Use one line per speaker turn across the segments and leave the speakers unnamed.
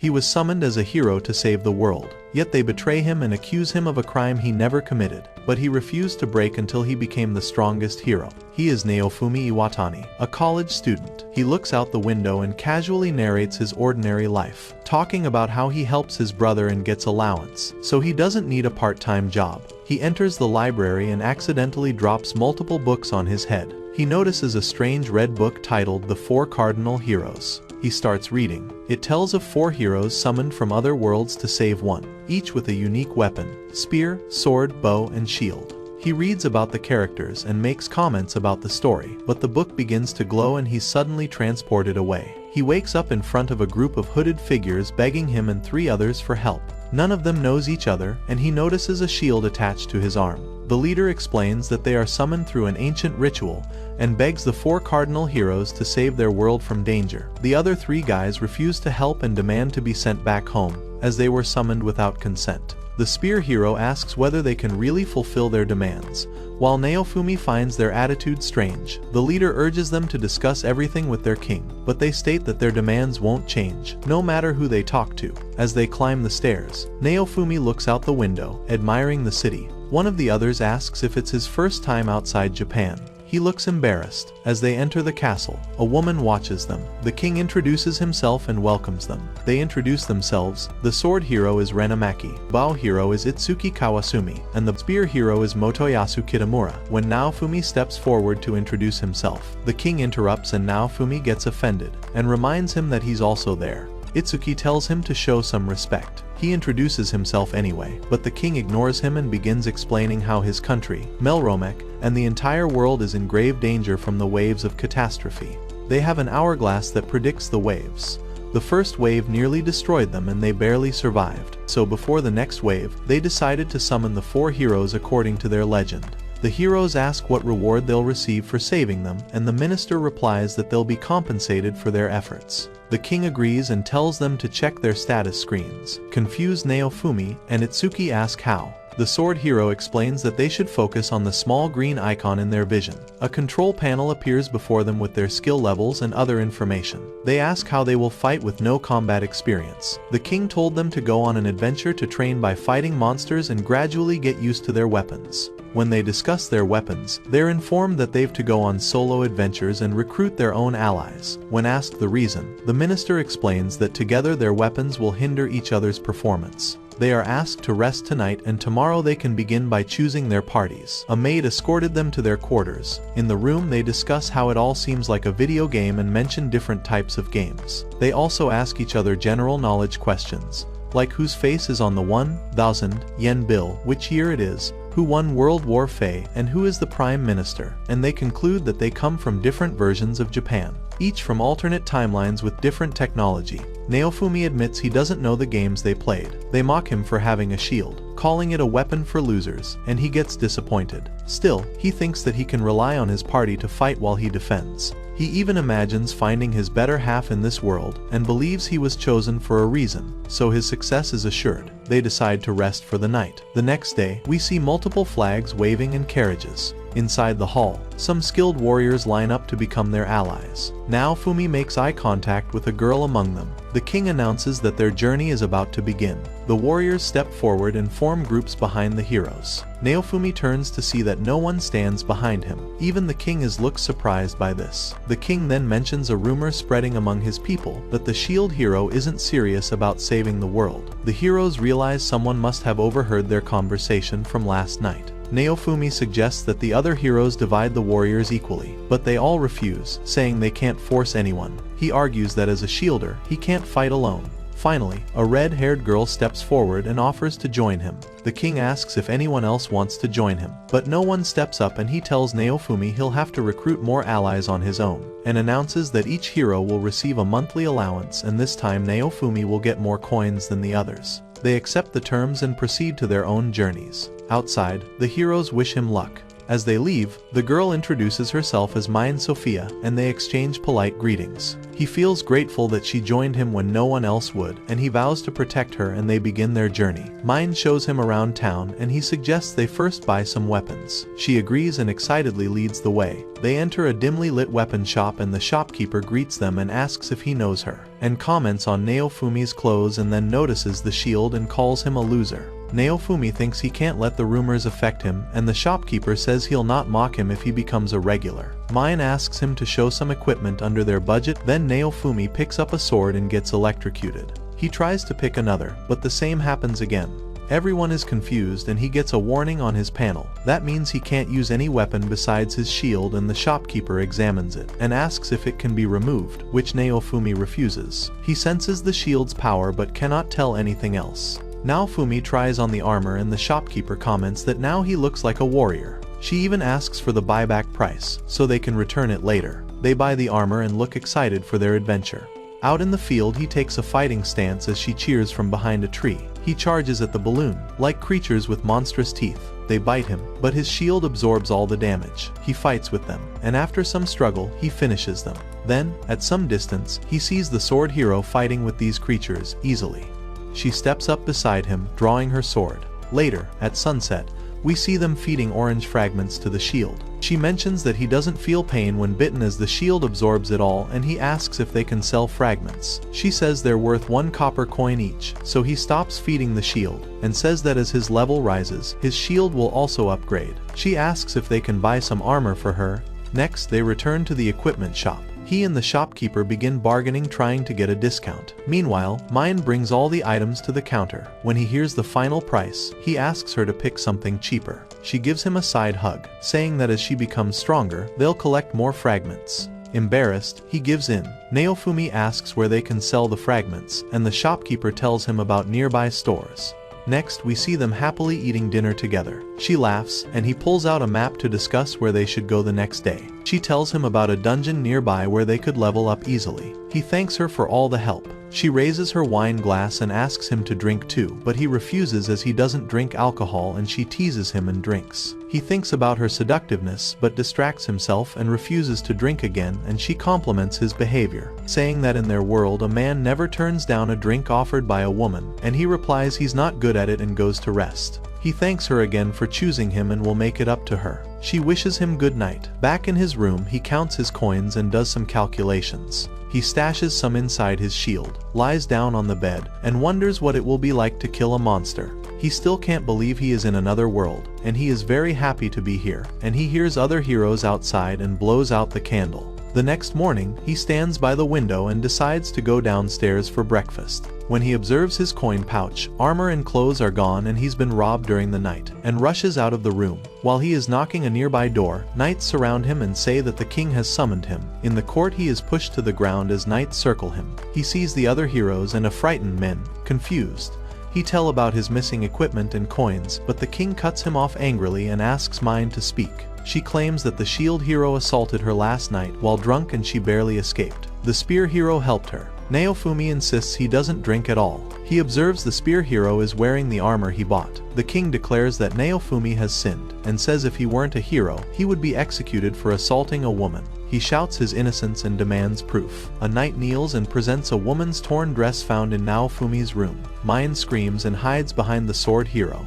He was summoned as a hero to save the world, yet they betray him and accuse him of a crime he never committed, but he refused to break until he became the strongest hero. He is Naofumi Iwatani, a college student. He looks out the window and casually narrates his ordinary life, talking about how he helps his brother and gets allowance, so he doesn't need a part-time job. He enters the library and accidentally drops multiple books on his head. He notices a strange red book titled The Four Cardinal Heroes. He starts reading. It tells of 4 heroes summoned from other worlds to save one, each with a unique weapon: spear, sword, bow, and shield. He reads about the characters and makes comments about the story, but the book begins to glow and he's suddenly transported away. He wakes up in front of a group of hooded figures begging him and 3 others for help. None of them knows each other, and he notices a shield attached to his arm. The leader explains that they are summoned through an ancient ritual, and begs the 4 cardinal heroes to save their world from danger. The other 3 guys refuse to help and demand to be sent back home, as they were summoned without consent. The spear hero asks whether they can really fulfill their demands, while Naofumi finds their attitude strange. The leader urges them to discuss everything with their king, but they state that their demands won't change, no matter who they talk to. As they climb the stairs, Naofumi looks out the window, admiring the city. One of the others asks if it's his first time outside Japan. He looks embarrassed. As they enter the castle, a woman watches them. The king introduces himself and welcomes them. They introduce themselves. The sword hero is Renamaki, bow hero is Itsuki Kawasumi, and the spear hero is Motoyasu Kitamura. When Naofumi steps forward to introduce himself, the king interrupts and Naofumi gets offended, and reminds him that he's also there. Itsuki tells him to show some respect. He introduces himself anyway, but the king ignores him and begins explaining how his country, Melromek, and the entire world is in grave danger from the waves of catastrophe. They have an hourglass that predicts the waves. The first wave nearly destroyed them and they barely survived, so before the next wave, they decided to summon the 4 heroes according to their legend. The heroes ask what reward they'll receive for saving them, and the minister replies that they'll be compensated for their efforts. The king agrees and tells them to check their status screens. Confused Naofumi and Itsuki ask how. The sword hero explains that they should focus on the small green icon in their vision. A control panel appears before them with their skill levels and other information. They ask how they will fight with no combat experience. The king told them to go on an adventure to train by fighting monsters and gradually get used to their weapons. When they discuss their weapons, they're informed that they've to go on solo adventures and recruit their own allies. When asked the reason, the minister explains that together their weapons will hinder each other's performance. They are asked to rest tonight and tomorrow they can begin by choosing their parties. A maid escorted them to their quarters. In the room they discuss how it all seems like a video game and mention different types of games. They also ask each other general knowledge questions, like whose face is on the 1,000 yen bill, which year it is, who won World War Fei, and who is the Prime Minister. And they conclude that they come from different versions of Japan, each from alternate timelines with different technology. Naofumi admits he doesn't know the games they played. They mock him for having a shield, calling it a weapon for losers, and he gets disappointed. Still, he thinks that he can rely on his party to fight while he defends. He even imagines finding his better half in this world, and believes he was chosen for a reason, so his success is assured. They decide to rest for the night. The next day, we see multiple flags waving and carriages. Inside the hall, some skilled warriors line up to become their allies. Naofumi makes eye contact with a girl among them. The king announces that their journey is about to begin. The warriors step forward and form groups behind the heroes. Naofumi turns to see that no one stands behind him. Even the king looks surprised by this. The king then mentions a rumor spreading among his people that the shield hero isn't serious about saving the world. The heroes realize someone must have overheard their conversation from last night. Naofumi suggests that the other heroes divide the warriors equally, but they all refuse, saying they can't force anyone. He argues that as a shielder, he can't fight alone. Finally, a red-haired girl steps forward and offers to join him. The king asks if anyone else wants to join him, but no one steps up and he tells Naofumi he'll have to recruit more allies on his own, and announces that each hero will receive a monthly allowance and this time Naofumi will get more coins than the others. They accept the terms and proceed to their own journeys. Outside, the heroes wish him luck. As they leave, the girl introduces herself as Mine Sophia, and they exchange polite greetings. He feels grateful that she joined him when no one else would, and he vows to protect her, and they begin their journey. Mine shows him around town, and he suggests they first buy some weapons. She agrees and excitedly leads the way. They enter a dimly lit weapon shop, and the shopkeeper greets them and asks if he knows her, and comments on Naofumi's clothes, and then notices the shield and calls him a loser. Naofumi thinks he can't let the rumors affect him, and the shopkeeper says he'll not mock him if he becomes a regular. Mine asks him to show some equipment under their budget, then Naofumi picks up a sword and gets electrocuted. He tries to pick another, but the same happens again. Everyone is confused, and he gets a warning on his panel. That means he can't use any weapon besides his shield, and the shopkeeper examines it and asks if it can be removed, which Naofumi refuses. He senses the shield's power but cannot tell anything else. Naofumi tries on the armor, and the shopkeeper comments that now he looks like a warrior. She even asks for the buyback price, so they can return it later. They buy the armor and look excited for their adventure. Out in the field, he takes a fighting stance as she cheers from behind a tree. He charges at the balloon. Like creatures with monstrous teeth, they bite him, but his shield absorbs all the damage. He fights with them, and after some struggle, he finishes them. Then, at some distance, he sees the sword hero fighting with these creatures easily. She steps up beside him, drawing her sword. Later, at sunset, we see them feeding orange fragments to the shield. She mentions that he doesn't feel pain when bitten as the shield absorbs it all, and he asks if they can sell fragments. She says they're worth 1 copper coin each, so he stops feeding the shield, and says that as his level rises, his shield will also upgrade. She asks if they can buy some armor for her. Next, they return to the equipment shop. He and the shopkeeper begin bargaining, trying to get a discount. Meanwhile, Mine brings all the items to the counter. When he hears the final price, he asks her to pick something cheaper. She gives him a side hug, saying that as she becomes stronger, they'll collect more fragments. Embarrassed, he gives in. Naofumi asks where they can sell the fragments, and the shopkeeper tells him about nearby stores. Next, we see them happily eating dinner together. She laughs, and he pulls out a map to discuss where they should go the next day. She tells him about a dungeon nearby where they could level up easily. He thanks her for all the help. She raises her wine glass and asks him to drink too, but he refuses as he doesn't drink alcohol, and she teases him and drinks. He thinks about her seductiveness but distracts himself and refuses to drink again, and she compliments his behavior, saying that in their world a man never turns down a drink offered by a woman, and he replies he's not good at it and goes to rest. He thanks her again for choosing him and will make it up to her. She wishes him good night. Back in his room, he counts his coins and does some calculations. He stashes some inside his shield, lies down on the bed, and wonders what it will be like to kill a monster. He still can't believe he is in another world, and he is very happy to be here, and he hears other heroes outside and blows out the candle. The next morning, he stands by the window and decides to go downstairs for breakfast. When he observes his coin pouch, armor and clothes are gone, and he's been robbed during the night, and rushes out of the room. While he is knocking a nearby door, knights surround him and say that the king has summoned him. In the court, he is pushed to the ground as knights circle him. He sees the other heroes and a frightened men, confused. He tells about his missing equipment and coins, but the king cuts him off angrily and asks Mine to speak. She claims that the shield hero assaulted her last night while drunk and she barely escaped. The spear hero helped her. Naofumi insists he doesn't drink at all. He observes the spear hero is wearing the armor he bought. The king declares that Naofumi has sinned, and says if he weren't a hero, he would be executed for assaulting a woman. He shouts his innocence and demands proof. A knight kneels and presents a woman's torn dress found in Naofumi's room. Mine screams and hides behind the sword hero.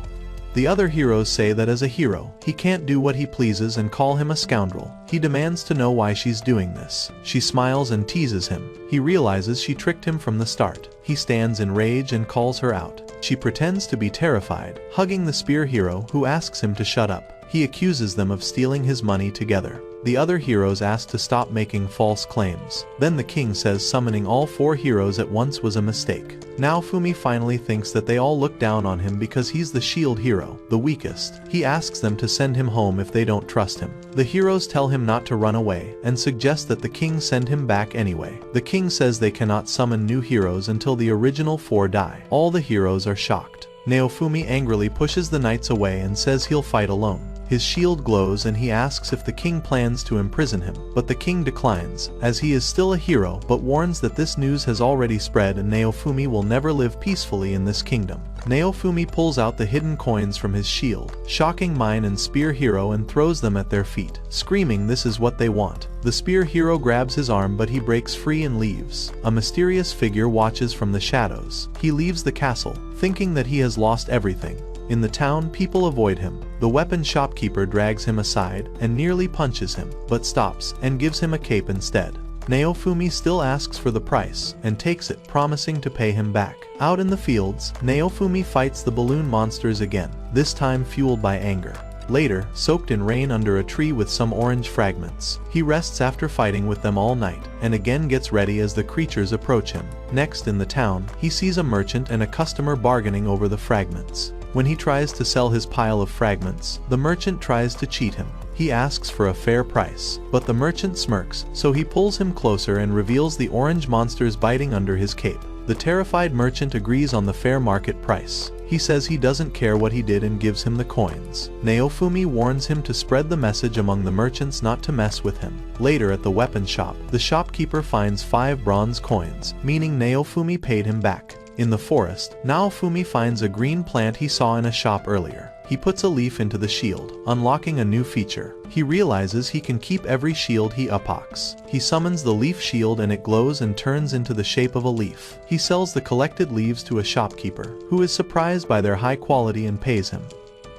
The other heroes say that as a hero, he can't do what he pleases and call him a scoundrel. He demands to know why she's doing this. She smiles and teases him. He realizes she tricked him from the start. He stands in rage and calls her out. She pretends to be terrified, hugging the spear hero, who asks him to shut up. He accuses them of stealing his money together. The other heroes ask to stop making false claims. Then the king says summoning all 4 heroes at once was a mistake. Naofumi finally thinks that they all look down on him because he's the shield hero, the weakest. He asks them to send him home if they don't trust him. The heroes tell him not to run away, and suggest that the king send him back anyway. The king says they cannot summon new heroes until the original 4 die. All the heroes are shocked. Naofumi angrily pushes the knights away and says he'll fight alone. His shield glows and he asks if the king plans to imprison him, but the king declines, as he is still a hero, but warns that this news has already spread and Naofumi will never live peacefully in this kingdom. Naofumi pulls out the hidden coins from his shield, shocking Mine and Spear Hero, and throws them at their feet, screaming this is what they want. The Spear Hero grabs his arm but he breaks free and leaves. A mysterious figure watches from the shadows. He leaves the castle, thinking that he has lost everything. In the town, people avoid him. The weapon shopkeeper drags him aside and nearly punches him, but stops and gives him a cape instead. Naofumi still asks for the price and takes it, promising to pay him back. Out in the fields, Naofumi fights the balloon monsters again, this time fueled by anger. Later, soaked in rain under a tree with some orange fragments, he rests after fighting with them all night, and again gets ready as the creatures approach him. Next in the town, he sees a merchant and a customer bargaining over the fragments. When he tries to sell his pile of fragments, the merchant tries to cheat him. He asks for a fair price, but the merchant smirks, so he pulls him closer and reveals the orange monsters biting under his cape. The terrified merchant agrees on the fair market price. He says he doesn't care what he did and gives him the coins. Naofumi warns him to spread the message among the merchants not to mess with him. Later at the weapon shop, the shopkeeper finds 5 bronze coins, meaning Naofumi paid him back. In the forest, Naofumi finds a green plant he saw in a shop earlier. He puts a leaf into the shield, unlocking a new feature. He realizes he can keep every shield he unlocks. He summons the leaf shield and it glows and turns into the shape of a leaf. He sells the collected leaves to a shopkeeper, who is surprised by their high quality and pays him.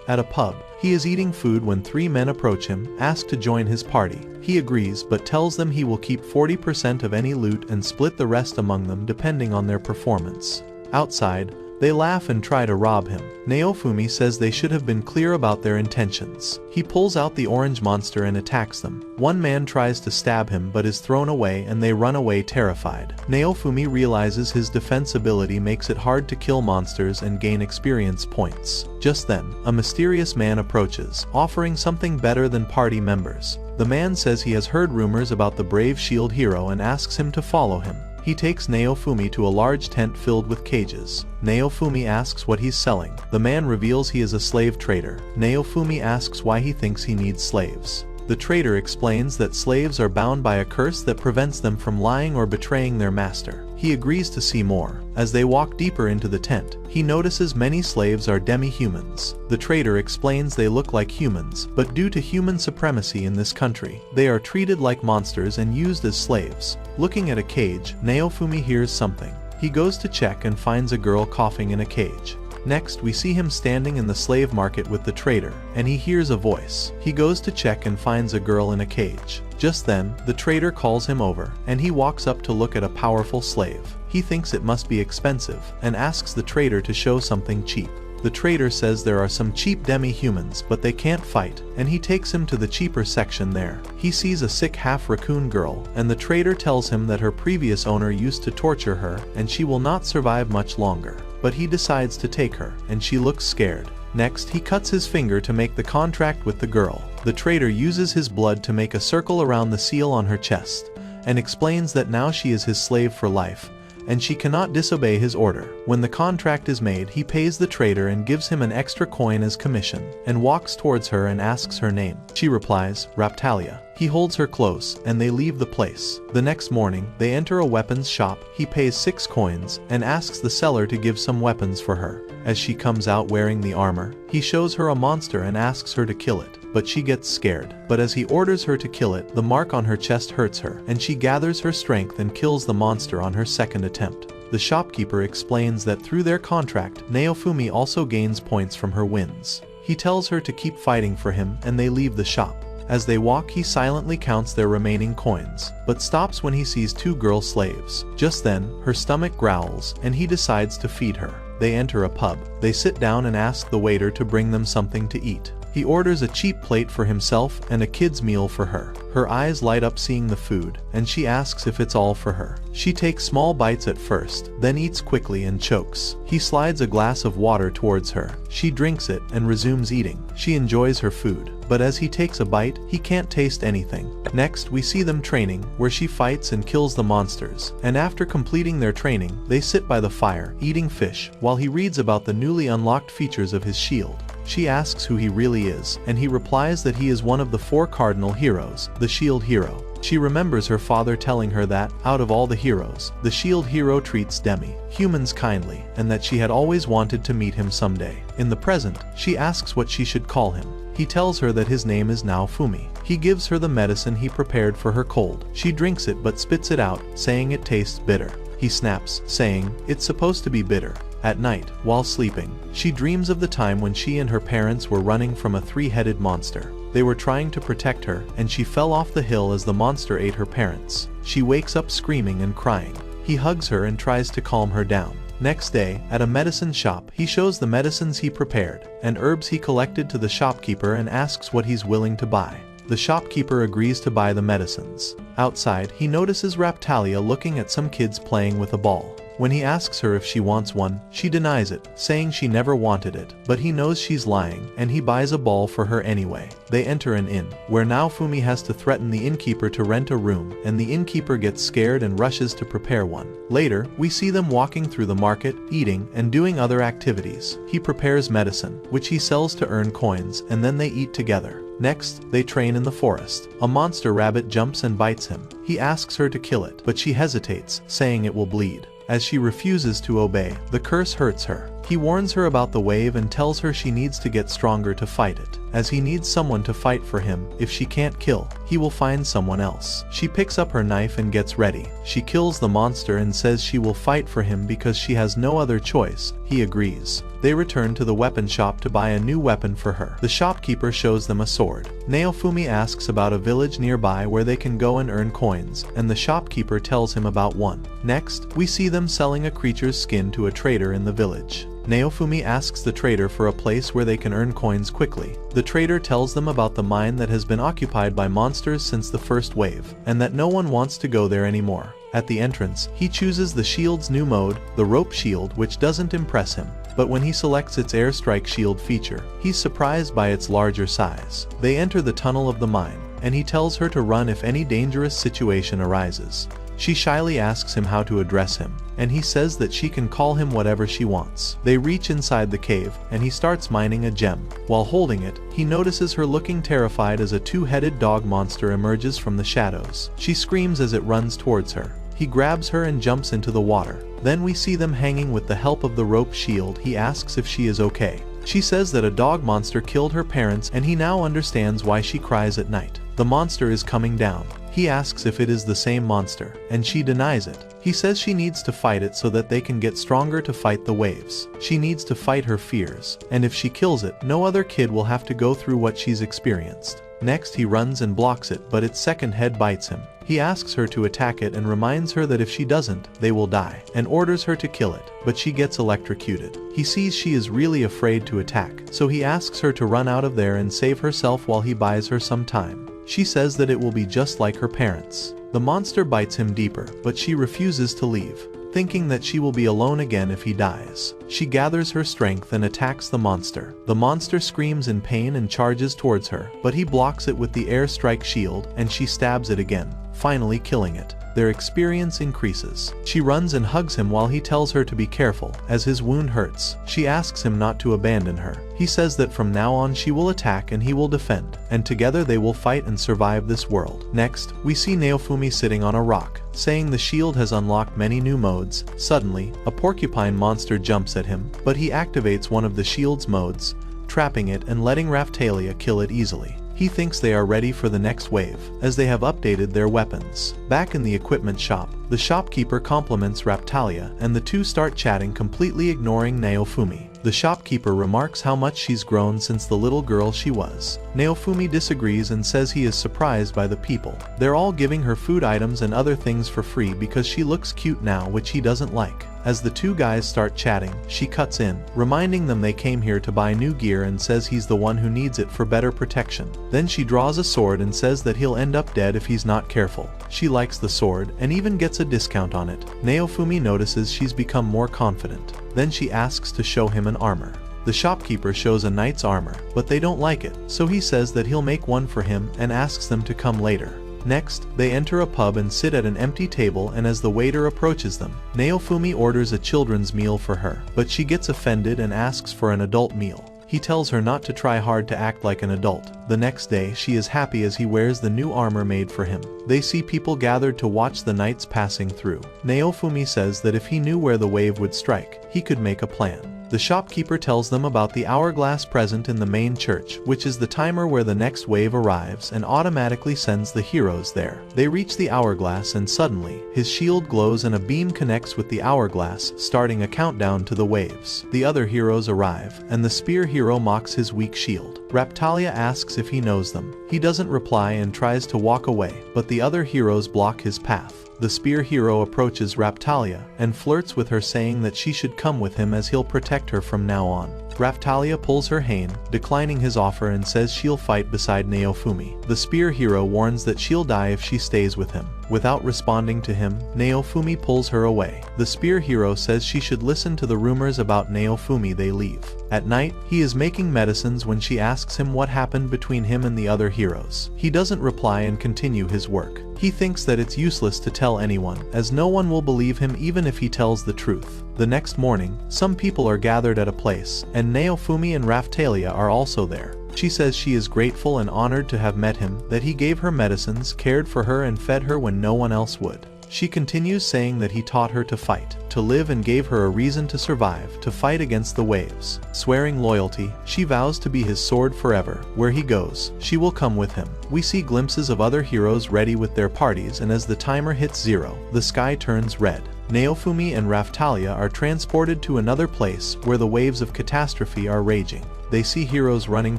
At a pub, he is eating food when 3 men approach him, ask to join his party. He agrees but tells them he will keep 40% of any loot and split the rest among them depending on their performance. Outside, they laugh and try to rob him. Naofumi says they should have been clear about their intentions. He pulls out the orange monster and attacks them. One man tries to stab him but is thrown away and they run away terrified. Naofumi realizes his defense ability makes it hard to kill monsters and gain experience points. Just then, a mysterious man approaches, offering something better than party members. The man says he has heard rumors about the brave shield hero and asks him to follow him. He takes Naofumi to a large tent filled with cages. Naofumi asks what he's selling. The man reveals he is a slave trader. Naofumi asks why he thinks he needs slaves. The trader explains that slaves are bound by a curse that prevents them from lying or betraying their master. He agrees to see more. As they walk deeper into the tent, he notices many slaves are demi-humans. The trader explains they look like humans, but due to human supremacy in this country, they are treated like monsters and used as slaves. Looking at a cage, Naofumi hears something. He goes to check and finds a girl coughing in a cage. Next, we see him standing in the slave market with the trader, and he hears a voice. He goes to check and finds a girl in a cage. Just then, the trader calls him over, and he walks up to look at a powerful slave. He thinks it must be expensive, and asks the trader to show something cheap. The trader says there are some cheap demi-humans, but they can't fight, and he takes him to the cheaper section there. He sees a sick half-raccoon girl, and the trader tells him that her previous owner used to torture her, and she will not survive much longer. But he decides to take her, and she looks scared. Next, he cuts his finger to make the contract with the girl. The trader uses his blood to make a circle around the seal on her chest, and explains that now she is his slave for life, and she cannot disobey his order. When the contract is made, he pays the trader and gives him an extra coin as commission, and walks towards her and asks her name. She replies, Raptalia. He holds her close, and they leave the place. The next morning, they enter a weapons shop. He pays 6 coins, and asks the seller to give some weapons for her. As she comes out wearing the armor, he shows her a monster and asks her to kill it, but she gets scared. But as he orders her to kill it, the mark on her chest hurts her, and she gathers her strength and kills the monster on her second attempt. The shopkeeper explains that through their contract, Naofumi also gains points from her wins. He tells her to keep fighting for him, and they leave the shop. As they walk, he silently counts their remaining coins, but stops when he sees 2 girl slaves. Just then, her stomach growls, and he decides to feed her. They enter a pub. They sit down and ask the waiter to bring them something to eat. He orders a cheap plate for himself and a kid's meal for her. Her eyes light up seeing the food, and she asks if it's all for her. She takes small bites at first, then eats quickly and chokes. He slides a glass of water towards her. She drinks it and resumes eating. She enjoys her food, but as he takes a bite, he can't taste anything. Next, we see them training, where she fights and kills the monsters, and after completing their training, they sit by the fire, eating fish, while he reads about the newly unlocked features of his shield. She asks who he really is, and he replies that he is one of the 4 cardinal heroes, the shield hero. She remembers her father telling her that, out of all the heroes, the shield hero treats humans kindly, and that she had always wanted to meet him someday. In the present, she asks what she should call him. He tells her that his name is Naofumi. He gives her the medicine he prepared for her cold. She drinks it but spits it out, saying it tastes bitter. He snaps, saying, "It's supposed to be bitter." At night, while sleeping, she dreams of the time when she and her parents were running from a 3-headed monster. They were trying to protect her, and she fell off the hill as the monster ate her parents. She wakes up screaming and crying. He hugs her and tries to calm her down. Next day, at a medicine shop, he shows the medicines he prepared and herbs he collected to the shopkeeper and asks what he's willing to buy. The shopkeeper agrees to buy the medicines. Outside, he notices Raptalia looking at some kids playing with a ball. When he asks her if she wants one, she denies it, saying she never wanted it, but he knows she's lying, and he buys a ball for her anyway. They enter an inn, where Naofumi has to threaten the innkeeper to rent a room, and the innkeeper gets scared and rushes to prepare one. Later, we see them walking through the market, eating, and doing other activities. He prepares medicine, which he sells to earn coins, and then they eat together. Next, they train in the forest. A monster rabbit jumps and bites him. He asks her to kill it, but she hesitates, saying it will bleed. As she refuses to obey, the curse hurts her. He warns her about the wave and tells her she needs to get stronger to fight it, as he needs someone to fight for him. If she can't kill, he will find someone else. She picks up her knife and gets ready. She kills the monster and says she will fight for him because she has no other choice. He agrees. They return to the weapon shop to buy a new weapon for her. The shopkeeper shows them a sword. Naofumi asks about a village nearby where they can go and earn coins, and the shopkeeper tells him about one. Next, we see them selling a creature's skin to a trader in the village. Naofumi asks the trader for a place where they can earn coins quickly. The trader tells them about the mine that has been occupied by monsters since the first wave, and that no one wants to go there anymore. At the entrance, he chooses the shield's new mode, the rope shield, which doesn't impress him. But when he selects its airstrike shield feature, he's surprised by its larger size. They enter the tunnel of the mine, and he tells her to run if any dangerous situation arises. She shyly asks him how to address him, and he says that she can call him whatever she wants. They reach inside the cave, and he starts mining a gem. While holding it, he notices her looking terrified as a 2-headed dog monster emerges from the shadows. She screams as it runs towards her. He grabs her and jumps into the water. Then we see them hanging with the help of the rope shield. He asks if she is okay. She says that a dog monster killed her parents, and he now understands why she cries at night. The monster is coming down. He asks if it is the same monster, and she denies it. He says she needs to fight it so that they can get stronger to fight the waves. She needs to fight her fears, and if she kills it, no other kid will have to go through what she's experienced. Next, he runs and blocks it, but its second head bites him. He asks her to attack it and reminds her that if she doesn't, they will die, and orders her to kill it, but she gets electrocuted. He sees she is really afraid to attack, so he asks her to run out of there and save herself while he buys her some time. She says that it will be just like her parents. The monster bites him deeper, but she refuses to leave, thinking that she will be alone again if he dies. She gathers her strength and attacks the monster. The monster screams in pain and charges towards her, but he blocks it with the airstrike shield, and she stabs it again, finally killing it. Their experience increases. She runs and hugs him while he tells her to be careful, as his wound hurts. She asks him not to abandon her. He says that from now on she will attack and he will defend, and together they will fight and survive this world. Next, we see Naofumi sitting on a rock, saying the shield has unlocked many new modes. Suddenly, a porcupine monster jumps at him, but he activates one of the shield's modes, trapping it and letting Raptalia kill it easily. He thinks they are ready for the next wave, as they have updated their weapons. Back in the equipment shop, the shopkeeper compliments Raptalia, and the two start chatting, completely ignoring Naofumi. The shopkeeper remarks how much she's grown since the little girl she was. Naofumi disagrees and says he is surprised by the people. They're all giving her food items and other things for free because she looks cute now, which he doesn't like. As the two guys start chatting, she cuts in, reminding them they came here to buy new gear, and says he's the one who needs it for better protection. Then she draws a sword and says that he'll end up dead if he's not careful. She likes the sword and even gets a discount on it. Naofumi notices she's become more confident. Then she asks to show him an armor. The shopkeeper shows a knight's armor, but they don't like it, so he says that he'll make one for him and asks them to come later. Next, they enter a pub and sit at an empty table, and as the waiter approaches them, Naofumi orders a children's meal for her, but she gets offended and asks for an adult meal. He tells her not to try hard to act like an adult. The next day, she is happy as he wears the new armor made for him. They see people gathered to watch the knights passing through. Naofumi says that if he knew where the wave would strike, he could make a plan. The shopkeeper tells them about the hourglass present in the main church, which is the timer where the next wave arrives and automatically sends the heroes there. They reach the hourglass and suddenly, his shield glows and a beam connects with the hourglass, starting a countdown to the waves. The other heroes arrive, and the spear hero mocks his weak shield. Raptalia asks if he knows them. He doesn't reply and tries to walk away, but the other heroes block his path. The spear hero approaches Raptalia and flirts with her, saying that she should come with him as he'll protect her from now on. Raptalia pulls her Hane, declining his offer, and says she'll fight beside Naofumi. The spear hero warns that she'll die if she stays with him. Without responding to him, Naofumi pulls her away. The spear hero says she should listen to the rumors about Naofumi. They leave. At night, he is making medicines when she asks him what happened between him and the other heroes. He doesn't reply and continue his work. He thinks that it's useless to tell anyone, as no one will believe him even if he tells the truth. The next morning, some people are gathered at a place, and Naofumi and Raptalia are also there. She says she is grateful and honored to have met him, that he gave her medicines, cared for her and fed her when no one else would. She continues saying that he taught her to fight, to live, and gave her a reason to survive, to fight against the waves. Swearing loyalty, she vows to be his sword forever. Where he goes, she will come with him. We see glimpses of other heroes ready with their parties, and as the timer hits 0, the sky turns red. Naofumi and Raptalia are transported to another place where the waves of catastrophe are raging. They see heroes running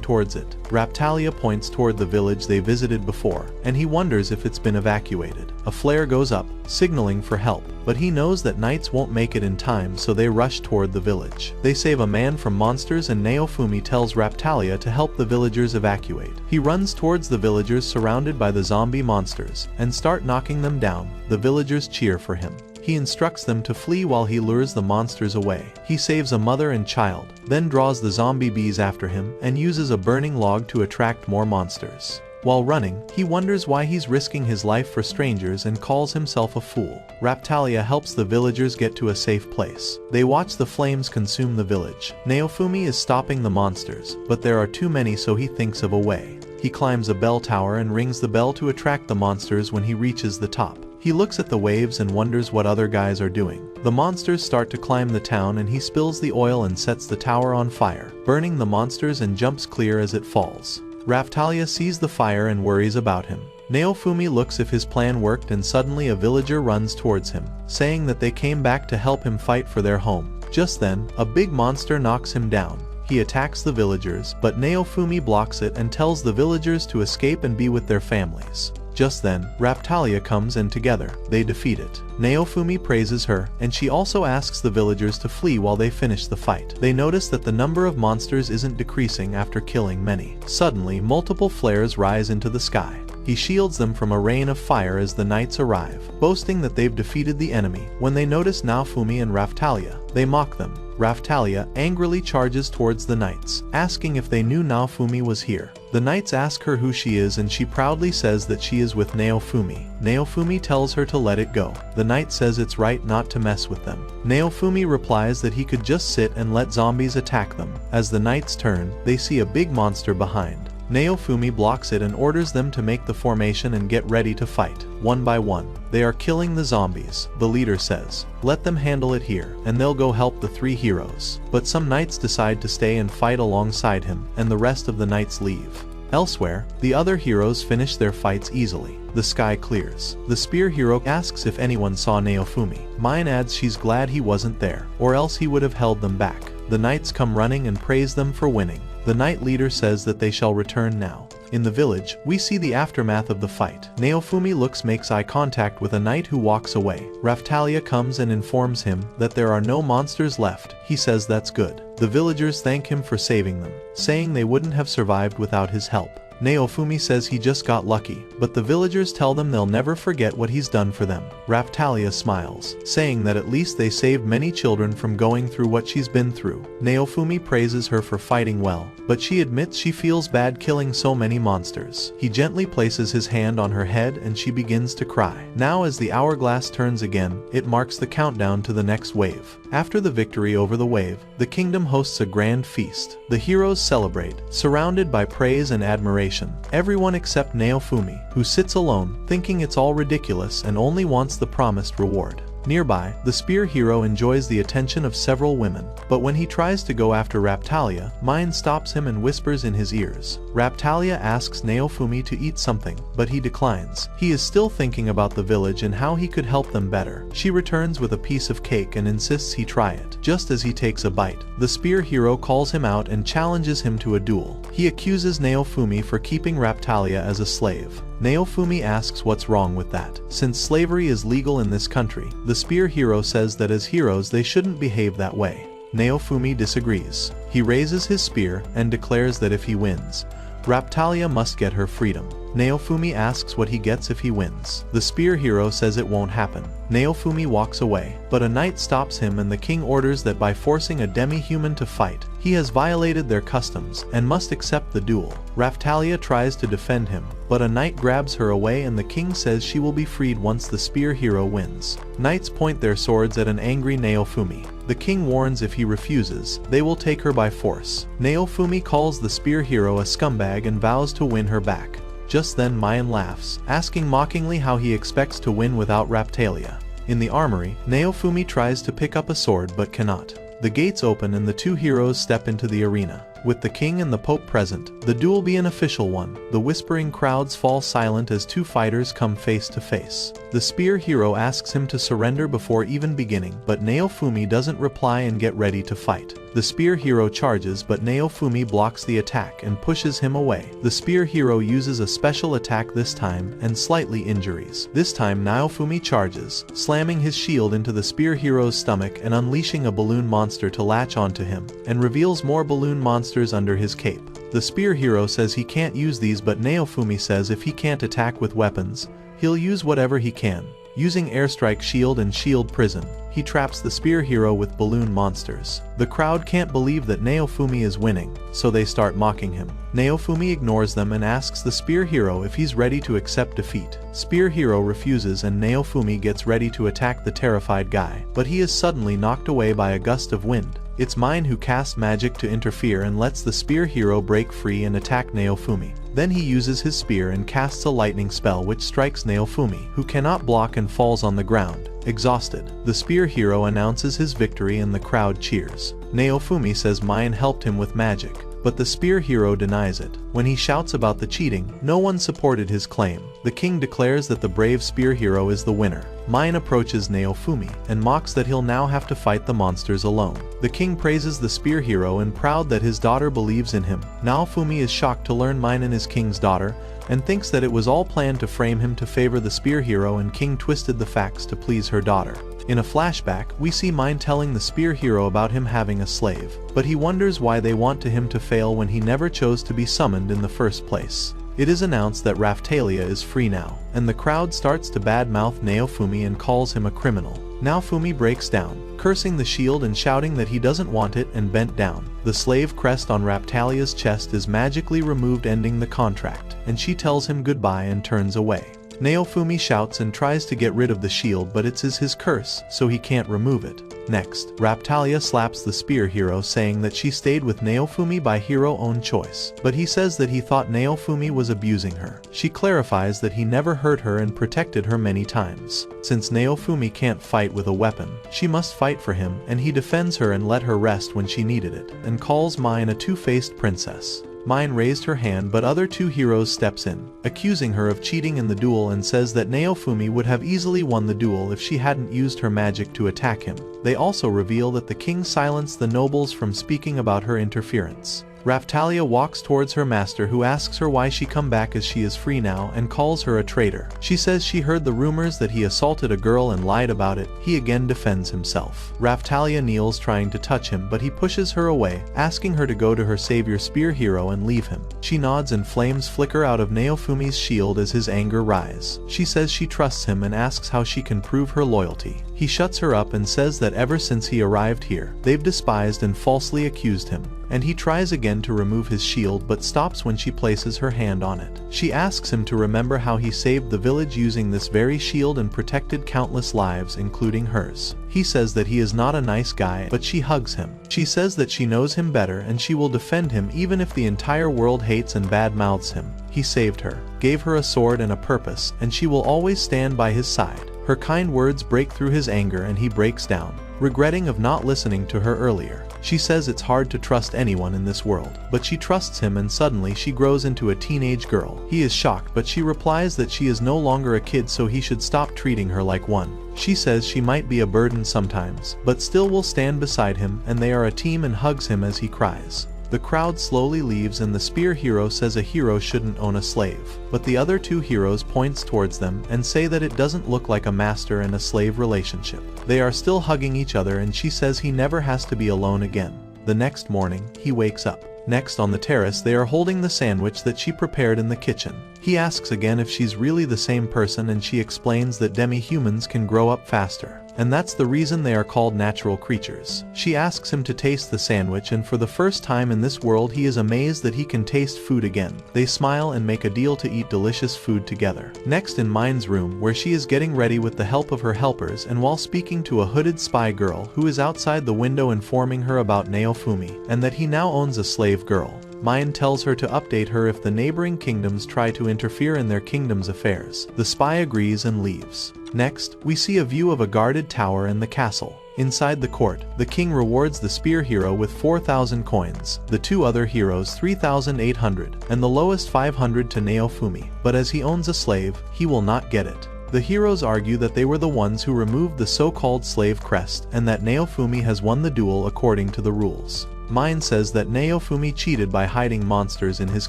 towards it. Raptalia points toward the village they visited before, and he wonders if it's been evacuated. A flare goes up, signaling for help, but he knows that knights won't make it in time, so they rush toward the village. They save a man from monsters, and Naofumi tells Raptalia to help the villagers evacuate. He runs towards the villagers surrounded by the zombie monsters, and start knocking them down. The villagers cheer for him. He instructs them to flee while he lures the monsters away. He saves a mother and child, then draws the zombie bees after him, and uses a burning log to attract more monsters. While running, he wonders why he's risking his life for strangers and calls himself a fool. Raptalia helps the villagers get to a safe place. They watch the flames consume the village. Naofumi is stopping the monsters, but there are too many, so he thinks of a way. He climbs a bell tower and rings the bell to attract the monsters. When he reaches the top, he looks at the waves and wonders what other guys are doing. The monsters start to climb the town, and he spills the oil and sets the tower on fire, burning the monsters, and jumps clear as it falls. Raptalia sees the fire and worries about him. Naofumi looks if his plan worked, and suddenly a villager runs towards him, saying that they came back to help him fight for their home. Just then, a big monster knocks him down. He attacks the villagers, but Naofumi blocks it and tells the villagers to escape and be with their families. Just then, Raptalia comes, and together, they defeat it. Naofumi praises her, and she also asks the villagers to flee while they finish the fight. They notice that the number of monsters isn't decreasing after killing many. Suddenly, multiple flares rise into the sky. He shields them from a rain of fire as the knights arrive, boasting that they've defeated the enemy. When they notice Naofumi and Raptalia, they mock them. Raptalia angrily charges towards the knights, asking if they knew Naofumi was here. The knights ask her who she is, and she proudly says that she is with Naofumi. Naofumi tells her to let it go. The knight says it's right not to mess with them. Naofumi replies that he could just sit and let zombies attack them. As the knights turn, they see a big monster behind. Naofumi blocks it and orders them to make the formation and get ready to fight. One by one, they are killing the zombies. The leader says, "Let them handle it here, and they'll go help the 3 heroes." But some knights decide to stay and fight alongside him, and the rest of the knights leave. Elsewhere, the other heroes finish their fights easily. The sky clears. The spear hero asks if anyone saw Naofumi. Mine adds she's glad he wasn't there, or else he would have held them back. The knights come running and praise them for winning. The knight leader says that they shall return now. In the village, we see the aftermath of the fight. Naofumi makes eye contact with a knight who walks away. Raptalia comes and informs him that there are no monsters left. He says that's good. The villagers thank him for saving them, saying they wouldn't have survived without his help. Naofumi says he just got lucky, but the villagers tell them they'll never forget what he's done for them. Raphtalia smiles, saying that at least they saved many children from going through what she's been through. Naofumi praises her for fighting well, but she admits she feels bad killing so many monsters. He gently places his hand on her head and she begins to cry. Now as the hourglass turns again, it marks the countdown to the next wave. After the victory over the wave, the kingdom hosts a grand feast. The heroes celebrate, surrounded by praise and admiration. Everyone except Naofumi, who sits alone, thinking it's all ridiculous and only wants the promised reward. Nearby, the spear hero enjoys the attention of several women, but when he tries to go after Raphtalia, Mine stops him and whispers in his ears. Raphtalia asks Naofumi to eat something, but he declines. He is still thinking about the village and how he could help them better. She returns with a piece of cake and insists he try it. Just as he takes a bite, the spear hero calls him out and challenges him to a duel. He accuses Naofumi for keeping Raphtalia as a slave. Naofumi asks what's wrong with that. Since slavery is legal in this country, the spear hero says that as heroes they shouldn't behave that way. Naofumi disagrees. He raises his spear and declares that if he wins, Raphtalia must get her freedom. Naofumi asks what he gets if he wins. The spear hero says it won't happen. Naofumi walks away, but a knight stops him and the king orders that by forcing a demi-human to fight, he has violated their customs and must accept the duel. Raphtalia tries to defend him, but a knight grabs her away and the king says she will be freed once the spear hero wins. Knights point their swords at an angry Naofumi. The king warns if he refuses, they will take her by force. Naofumi calls the spear hero a scumbag and vows to win her back. Just then Mayan laughs, asking mockingly how he expects to win without Raphtalia. In the armory, Naofumi tries to pick up a sword but cannot. The gates open and the two heroes step into the arena. With the king and the pope present, the duel be an official one. The whispering crowds fall silent as two fighters come face to face. The spear hero asks him to surrender before even beginning, but Naofumi doesn't reply and get ready to fight. The spear hero charges but Naofumi blocks the attack and pushes him away. The spear hero uses a special attack this time and slightly injuries. This time Naofumi charges, slamming his shield into the spear hero's stomach and unleashing a balloon monster to latch onto him, and reveals more balloon monsters under his cape. The spear hero says he can't use these but Naofumi says if he can't attack with weapons, he'll use whatever he can. Using airstrike shield and shield prison, he traps the spear hero with balloon monsters. The crowd can't believe that Naofumi is winning, so they start mocking him. Naofumi ignores them and asks the spear hero if he's ready to accept defeat. Spear hero refuses and Naofumi gets ready to attack the terrified guy, but he is suddenly knocked away by a gust of wind. It's Mine who casts magic to interfere and lets the spear hero break free and attack Naofumi. Then he uses his spear and casts a lightning spell which strikes Naofumi, who cannot block and falls on the ground. Exhausted, the spear hero announces his victory and the crowd cheers. Naofumi says Mine helped him with magic, but the spear hero denies it. When he shouts about the cheating, no one supported his claim. The king declares that the brave spear hero is the winner. Mine approaches Naofumi and mocks that he'll now have to fight the monsters alone. The king praises the spear hero and proud that his daughter believes in him. Naofumi is shocked to learn Mine is king's daughter and thinks that it was all planned to frame him to favor the spear hero and king twisted the facts to please her daughter. In a flashback, we see Mine telling the spear hero about him having a slave, but he wonders why they want him to fail when he never chose to be summoned in the first place. It is announced that Raphtalia is free now, and the crowd starts to badmouth Naofumi and calls him a criminal. Naofumi breaks down, cursing the shield and shouting that he doesn't want it and bent down. The slave crest on Raphtalia's chest is magically removed, ending the contract, and she tells him goodbye and turns away. Naofumi shouts and tries to get rid of the shield but it's his curse, so he can't remove it. Next, Raphtalia slaps the spear hero saying that she stayed with Naofumi by hero own choice, but he says that he thought Naofumi was abusing her. She clarifies that he never hurt her and protected her many times. Since Naofumi can't fight with a weapon, she must fight for him, and he defends her and let her rest when she needed it, and calls Mine a two-faced princess. Mine raised her hand but other two heroes steps in, accusing her of cheating in the duel and says that Naofumi would have easily won the duel if she hadn't used her magic to attack him. They also reveal that the king silenced the nobles from speaking about her interference. Raftalia walks towards her master, who asks her why she come back as she is free now and calls her a traitor. She says she heard the rumors that he assaulted a girl and lied about it. He again defends himself. Raftalia kneels trying to touch him, but he pushes her away, asking her to go to her savior spear hero and leave him. She nods and flames flicker out of Naofumi's shield as his anger rise. She says she trusts him and asks how she can prove her loyalty. He shuts her up and says that ever since he arrived here, they've despised and falsely accused him. And he tries again to remove his shield but stops when she places her hand on it. She asks him to remember how he saved the village using this very shield and protected countless lives, including hers. He says that he is not a nice guy, but she hugs him. She says that she knows him better and she will defend him even if the entire world hates and bad-mouths him. He saved her, gave her a sword and a purpose, and she will always stand by his side. Her kind words break through his anger and he breaks down, regretting of not listening to her earlier. She says it's hard to trust anyone in this world, but she trusts him and suddenly she grows into a teenage girl. He is shocked, but she replies that she is no longer a kid, so he should stop treating her like one. She says she might be a burden sometimes, but still will stand beside him, and they are a team, and hugs him as he cries. The crowd slowly leaves and the spear hero says a hero shouldn't own a slave. But the other two heroes points towards them and say that it doesn't look like a master and a slave relationship. They are still hugging each other and she says he never has to be alone again. The next morning, he wakes up. Next on the terrace they are holding the sandwich that she prepared in the kitchen. He asks again if she's really the same person and she explains that demi-humans can grow up faster, and that's the reason they are called natural creatures. She asks him to taste the sandwich, and for the first time in this world he is amazed that he can taste food again. They smile and make a deal to eat delicious food together. Next in Mine's room, where she is getting ready with the help of her helpers, and while speaking to a hooded spy girl who is outside the window informing her about Naofumi, and that he now owns a slave girl. Mine tells her to update her if the neighboring kingdoms try to interfere in their kingdom's affairs. The spy agrees and leaves. Next, we see a view of a guarded tower and the castle. Inside the court, the king rewards the spear hero with 4,000 coins, the two other heroes 3,800, and the lowest 500 to Naofumi, but as he owns a slave, he will not get it. The heroes argue that they were the ones who removed the so-called slave crest and that Naofumi has won the duel according to the rules. Mine says that Naofumi cheated by hiding monsters in his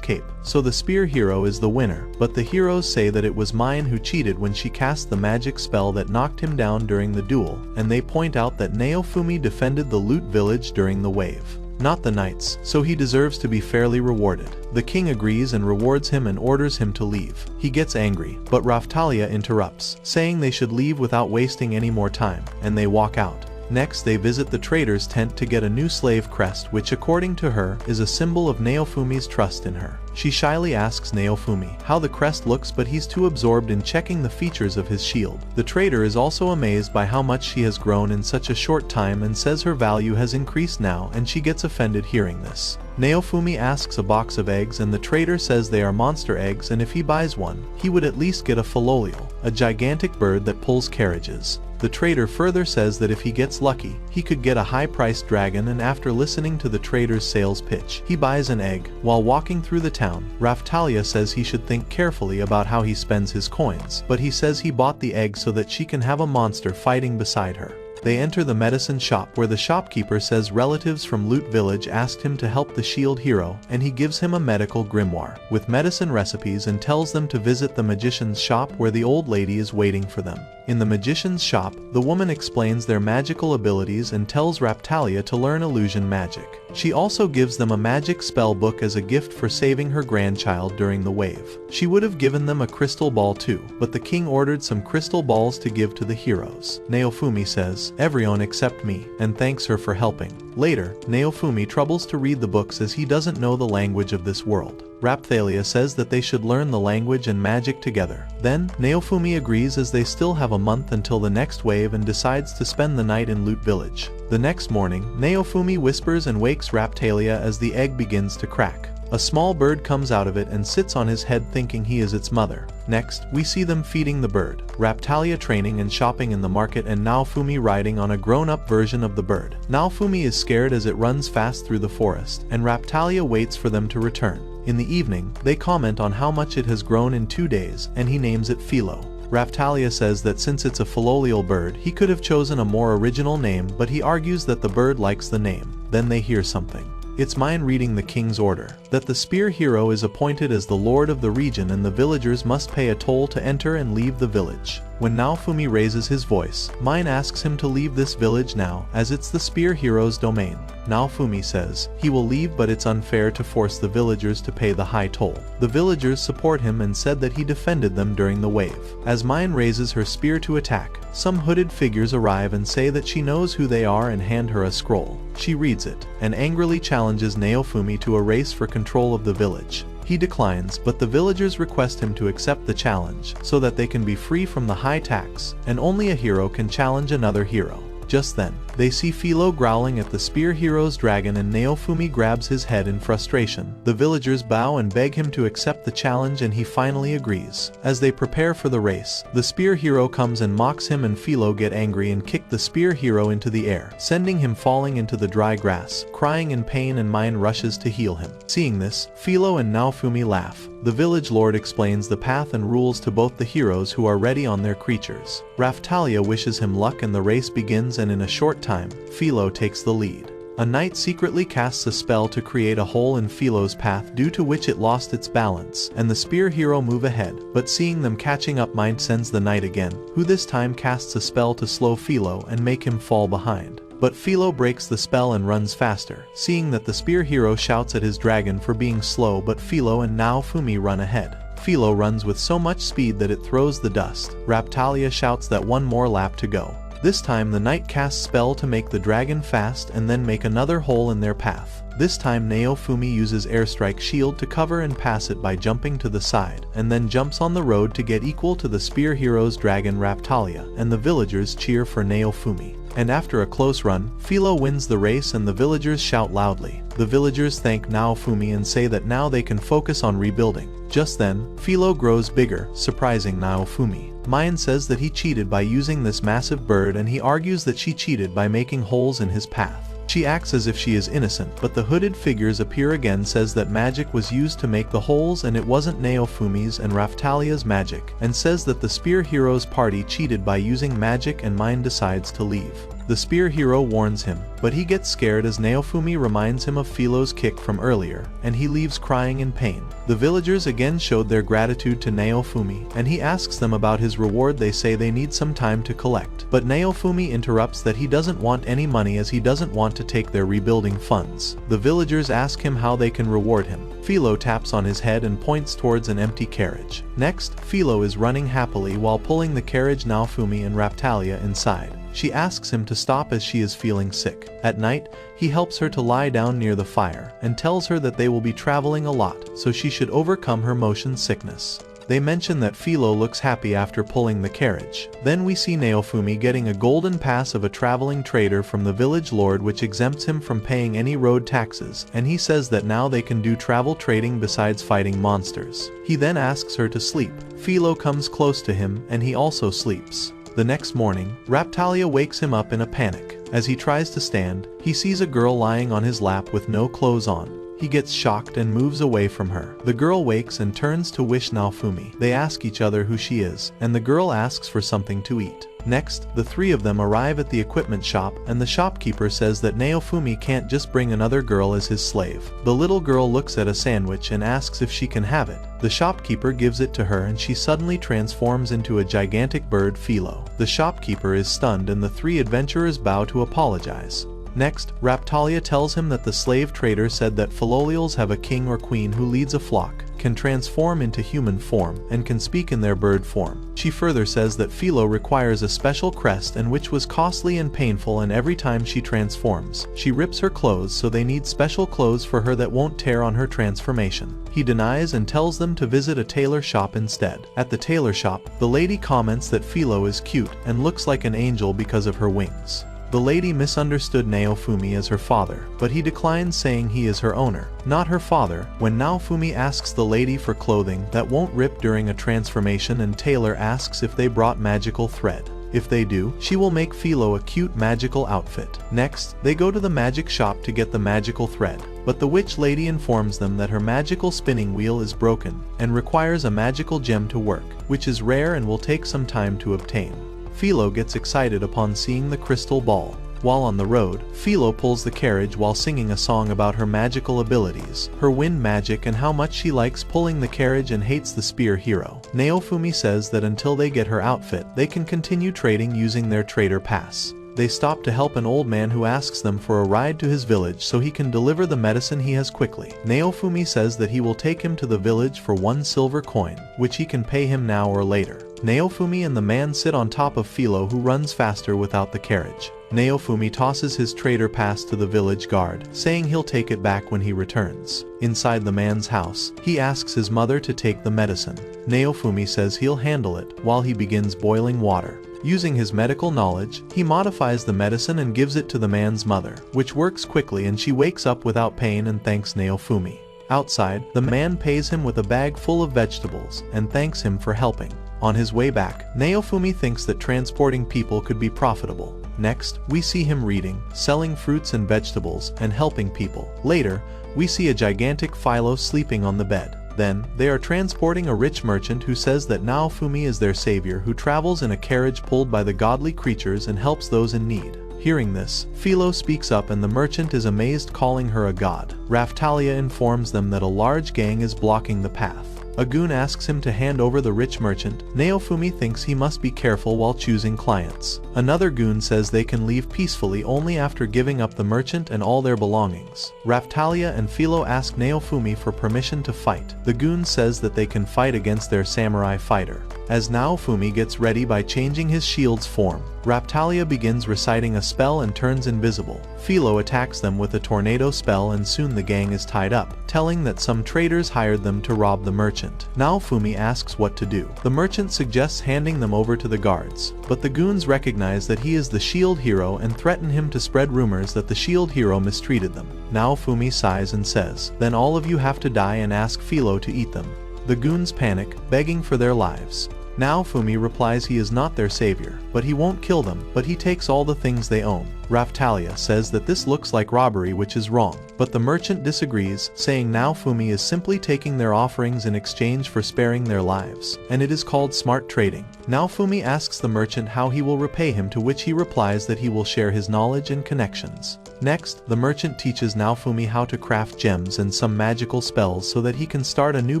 cape, so the spear hero is the winner, but the heroes say that it was Mine who cheated when she cast the magic spell that knocked him down during the duel, and they point out that Naofumi defended the loot village during the wave, not the knights, so he deserves to be fairly rewarded. The king agrees and rewards him and orders him to leave. He gets angry, but Raftalia interrupts, saying they should leave without wasting any more time, and they walk out. Next they visit the trader's tent to get a new slave crest, which according to her is a symbol of Naofumi's trust in her. She shyly asks Naofumi how the crest looks, but he's too absorbed in checking the features of his shield. The trader is also amazed by how much she has grown in such a short time and says her value has increased now, and she gets offended hearing this. Naofumi asks a box of eggs and the trader says they are monster eggs, and if he buys one, he would at least get a philolial, a gigantic bird that pulls carriages. The trader further says that if he gets lucky, he could get a high-priced dragon, and after listening to the trader's sales pitch, he buys an egg. While walking through the town, Raftalia says he should think carefully about how he spends his coins, but he says he bought the egg so that she can have a monster fighting beside her. They enter the medicine shop, where the shopkeeper says relatives from Loot Village asked him to help the shield hero, and he gives him a medical grimoire with medicine recipes and tells them to visit the magician's shop, where the old lady is waiting for them. In the magician's shop, the woman explains their magical abilities and tells Raftalia to learn illusion magic. She also gives them a magic spell book as a gift for saving her grandchild during the wave. She would have given them a crystal ball too, but the king ordered some crystal balls to give to the heroes. Naofumi says, "Everyone except me," and thanks her for helping. Later, Naofumi troubles to read the books as he doesn't know the language of this world. Raftalia says that they should learn the language and magic together. Then, Naofumi agrees as they still have a month until the next wave and decides to spend the night in Loot Village. The next morning, Naofumi whispers and wakes Raftalia as the egg begins to crack. A small bird comes out of it and sits on his head, thinking he is its mother. Next, we see them feeding the bird, Raftalia training and shopping in the market, and Naofumi riding on a grown-up version of the bird. Naofumi is scared as it runs fast through the forest, and Raftalia waits for them to return. In the evening, they comment on how much it has grown in 2 days, and he names it Philo. Raftalia says that since it's a philolial bird, he could have chosen a more original name, but he argues that the bird likes the name. Then they hear something. It's mind reading the king's order, that the spear hero is appointed as the lord of the region and the villagers must pay a toll to enter and leave the village. When Naofumi raises his voice, Mine asks him to leave this village now, as it's the spear hero's domain. Naofumi says he will leave, but it's unfair to force the villagers to pay the high toll. The villagers support him and said that he defended them during the wave. As Mine raises her spear to attack, some hooded figures arrive and say that she knows who they are and hand her a scroll. She reads it, and angrily challenges Naofumi to a race for control of the village. He declines, but the villagers request him to accept the challenge, so that they can be free from the high tax, and only a hero can challenge another hero. Just then, they see Philo growling at the spear hero's dragon and Naofumi grabs his head in frustration. The villagers bow and beg him to accept the challenge and he finally agrees. As they prepare for the race, the spear hero comes and mocks him and Philo get angry and kick the spear hero into the air, sending him falling into the dry grass, crying in pain, and Mine rushes to heal him. Seeing this, Philo and Naofumi laugh. The village lord explains the path and rules to both the heroes who are ready on their creatures. Raftalia wishes him luck and the race begins, and in a short time, Philo takes the lead. A knight secretly casts a spell to create a hole in Philo's path, due to which it lost its balance, and the spear hero move ahead, but seeing them catching up, Mind sends the knight again, who this time casts a spell to slow Philo and make him fall behind. But Philo breaks the spell and runs faster. Seeing that, the spear hero shouts at his dragon for being slow, but Philo and Naofumi run ahead. Philo runs with so much speed that it throws the dust. Raptalia shouts that one more lap to go. This time the knight casts spell to make the dragon fast and then make another hole in their path. This time Naofumi uses airstrike shield to cover and pass it by jumping to the side, and then jumps on the road to get equal to the spear hero's dragon Raptalia, and the villagers cheer for Naofumi. And after a close run, Philo wins the race and the villagers shout loudly. The villagers thank Naofumi and say that now they can focus on rebuilding. Just then, Philo grows bigger, surprising Naofumi. Mine says that he cheated by using this massive bird, and he argues that she cheated by making holes in his path. She acts as if she is innocent, but the hooded figures appear again, says that magic was used to make the holes and it wasn't Naofumi's and Raftalia's magic, and says that the spear hero's party cheated by using magic, and Mine decides to leave. The spear hero warns him, but he gets scared as Naofumi reminds him of Philo's kick from earlier, and he leaves crying in pain. The villagers again showed their gratitude to Naofumi, and he asks them about his reward. They say they need some time to collect, but Naofumi interrupts that he doesn't want any money as he doesn't want to take their rebuilding funds. The villagers ask him how they can reward him. Philo taps on his head and points towards an empty carriage. Next, Philo is running happily while pulling the carriage, Naofumi and Raptalia inside. She asks him to stop as she is feeling sick. At night, he helps her to lie down near the fire and tells her that they will be traveling a lot, so she should overcome her motion sickness. They mention that Philo looks happy after pulling the carriage. Then we see Naofumi getting a golden pass of a traveling trader from the village lord, which exempts him from paying any road taxes, and he says that now they can do travel trading besides fighting monsters. He then asks her to sleep. Philo comes close to him and he also sleeps. The next morning, Raptalia wakes him up in a panic. As he tries to stand, he sees a girl lying on his lap with no clothes on. He gets shocked and moves away from her. The girl wakes and turns to wish Naofumi. They ask each other who she is, and the girl asks for something to eat. Next, the three of them arrive at the equipment shop, and the shopkeeper says that Naofumi can't just bring another girl as his slave. The little girl looks at a sandwich and asks if she can have it. The shopkeeper gives it to her and she suddenly transforms into a gigantic bird, Philo. The shopkeeper is stunned and the three adventurers bow to apologize. Next, Raptalia tells him that the slave trader said that Philolials have a king or queen who leads a flock, can transform into human form, and can speak in their bird form. She further says that Philo requires a special crest, and which was costly and painful, and every time she transforms, she rips her clothes, so they need special clothes for her that won't tear on her transformation. He denies and tells them to visit a tailor shop instead. At the tailor shop, the lady comments that Philo is cute and looks like an angel because of her wings. The lady misunderstood Naofumi as her father, but he declines, saying he is her owner, not her father. When Naofumi asks the lady for clothing that won't rip during a transformation, and Taylor asks if they brought magical thread. If they do, she will make Philo a cute magical outfit. Next, they go to the magic shop to get the magical thread, but the witch lady informs them that her magical spinning wheel is broken and requires a magical gem to work, which is rare and will take some time to obtain. Philo gets excited upon seeing the crystal ball. While on the road, Philo pulls the carriage while singing a song about her magical abilities, her wind magic, and how much she likes pulling the carriage and hates the spear hero. Naofumi says that until they get her outfit, they can continue trading using their trader pass. They stop to help an old man who asks them for a ride to his village so he can deliver the medicine he has quickly. Naofumi says that he will take him to the village for 1 silver coin, which he can pay him now or later. Naofumi and the man sit on top of Philo, who runs faster without the carriage. Naofumi tosses his trader pass to the village guard, saying he'll take it back when he returns. Inside the man's house, he asks his mother to take the medicine. Naofumi says he'll handle it while he begins boiling water. Using his medical knowledge, he modifies the medicine and gives it to the man's mother, which works quickly, and she wakes up without pain and thanks Naofumi. Outside, the man pays him with a bag full of vegetables and thanks him for helping. On his way back, Naofumi thinks that transporting people could be profitable. Next, we see him reading, selling fruits and vegetables, and helping people. Later, we see a gigantic Philo sleeping on the bed. Then, they are transporting a rich merchant who says that Naofumi is their savior, who travels in a carriage pulled by the godly creatures and helps those in need. Hearing this, Philo speaks up and the merchant is amazed, calling her a god. Raftalia informs them that a large gang is blocking the path. A goon asks him to hand over the rich merchant. Naofumi thinks he must be careful while choosing clients. Another goon says they can leave peacefully only after giving up the merchant and all their belongings. Raftalia and Philo ask Naofumi for permission to fight. The goon says that they can fight against their samurai fighter. As Naofumi gets ready by changing his shield's form, Raftalia begins reciting a spell and turns invisible. Philo attacks them with a tornado spell and soon the gang is tied up, telling that some traders hired them to rob the merchant. Naofumi asks what to do. The merchant suggests handing them over to the guards, but the goons recognize that he is the shield hero and threaten him to spread rumors that the shield hero mistreated them. Naofumi sighs and says, "Then all of you have to die," and ask Philo to eat them. The goons panic, begging for their lives. Naofumi replies he is not their savior, but he won't kill them, but he takes all the things they own. Raftalia says that this looks like robbery, which is wrong, but the merchant disagrees, saying Naofumi is simply taking their offerings in exchange for sparing their lives, and it is called smart trading. Naofumi asks the merchant how he will repay him, to which he replies that he will share his knowledge and connections. Next, the merchant teaches Naofumi how to craft gems and some magical spells so that he can start a new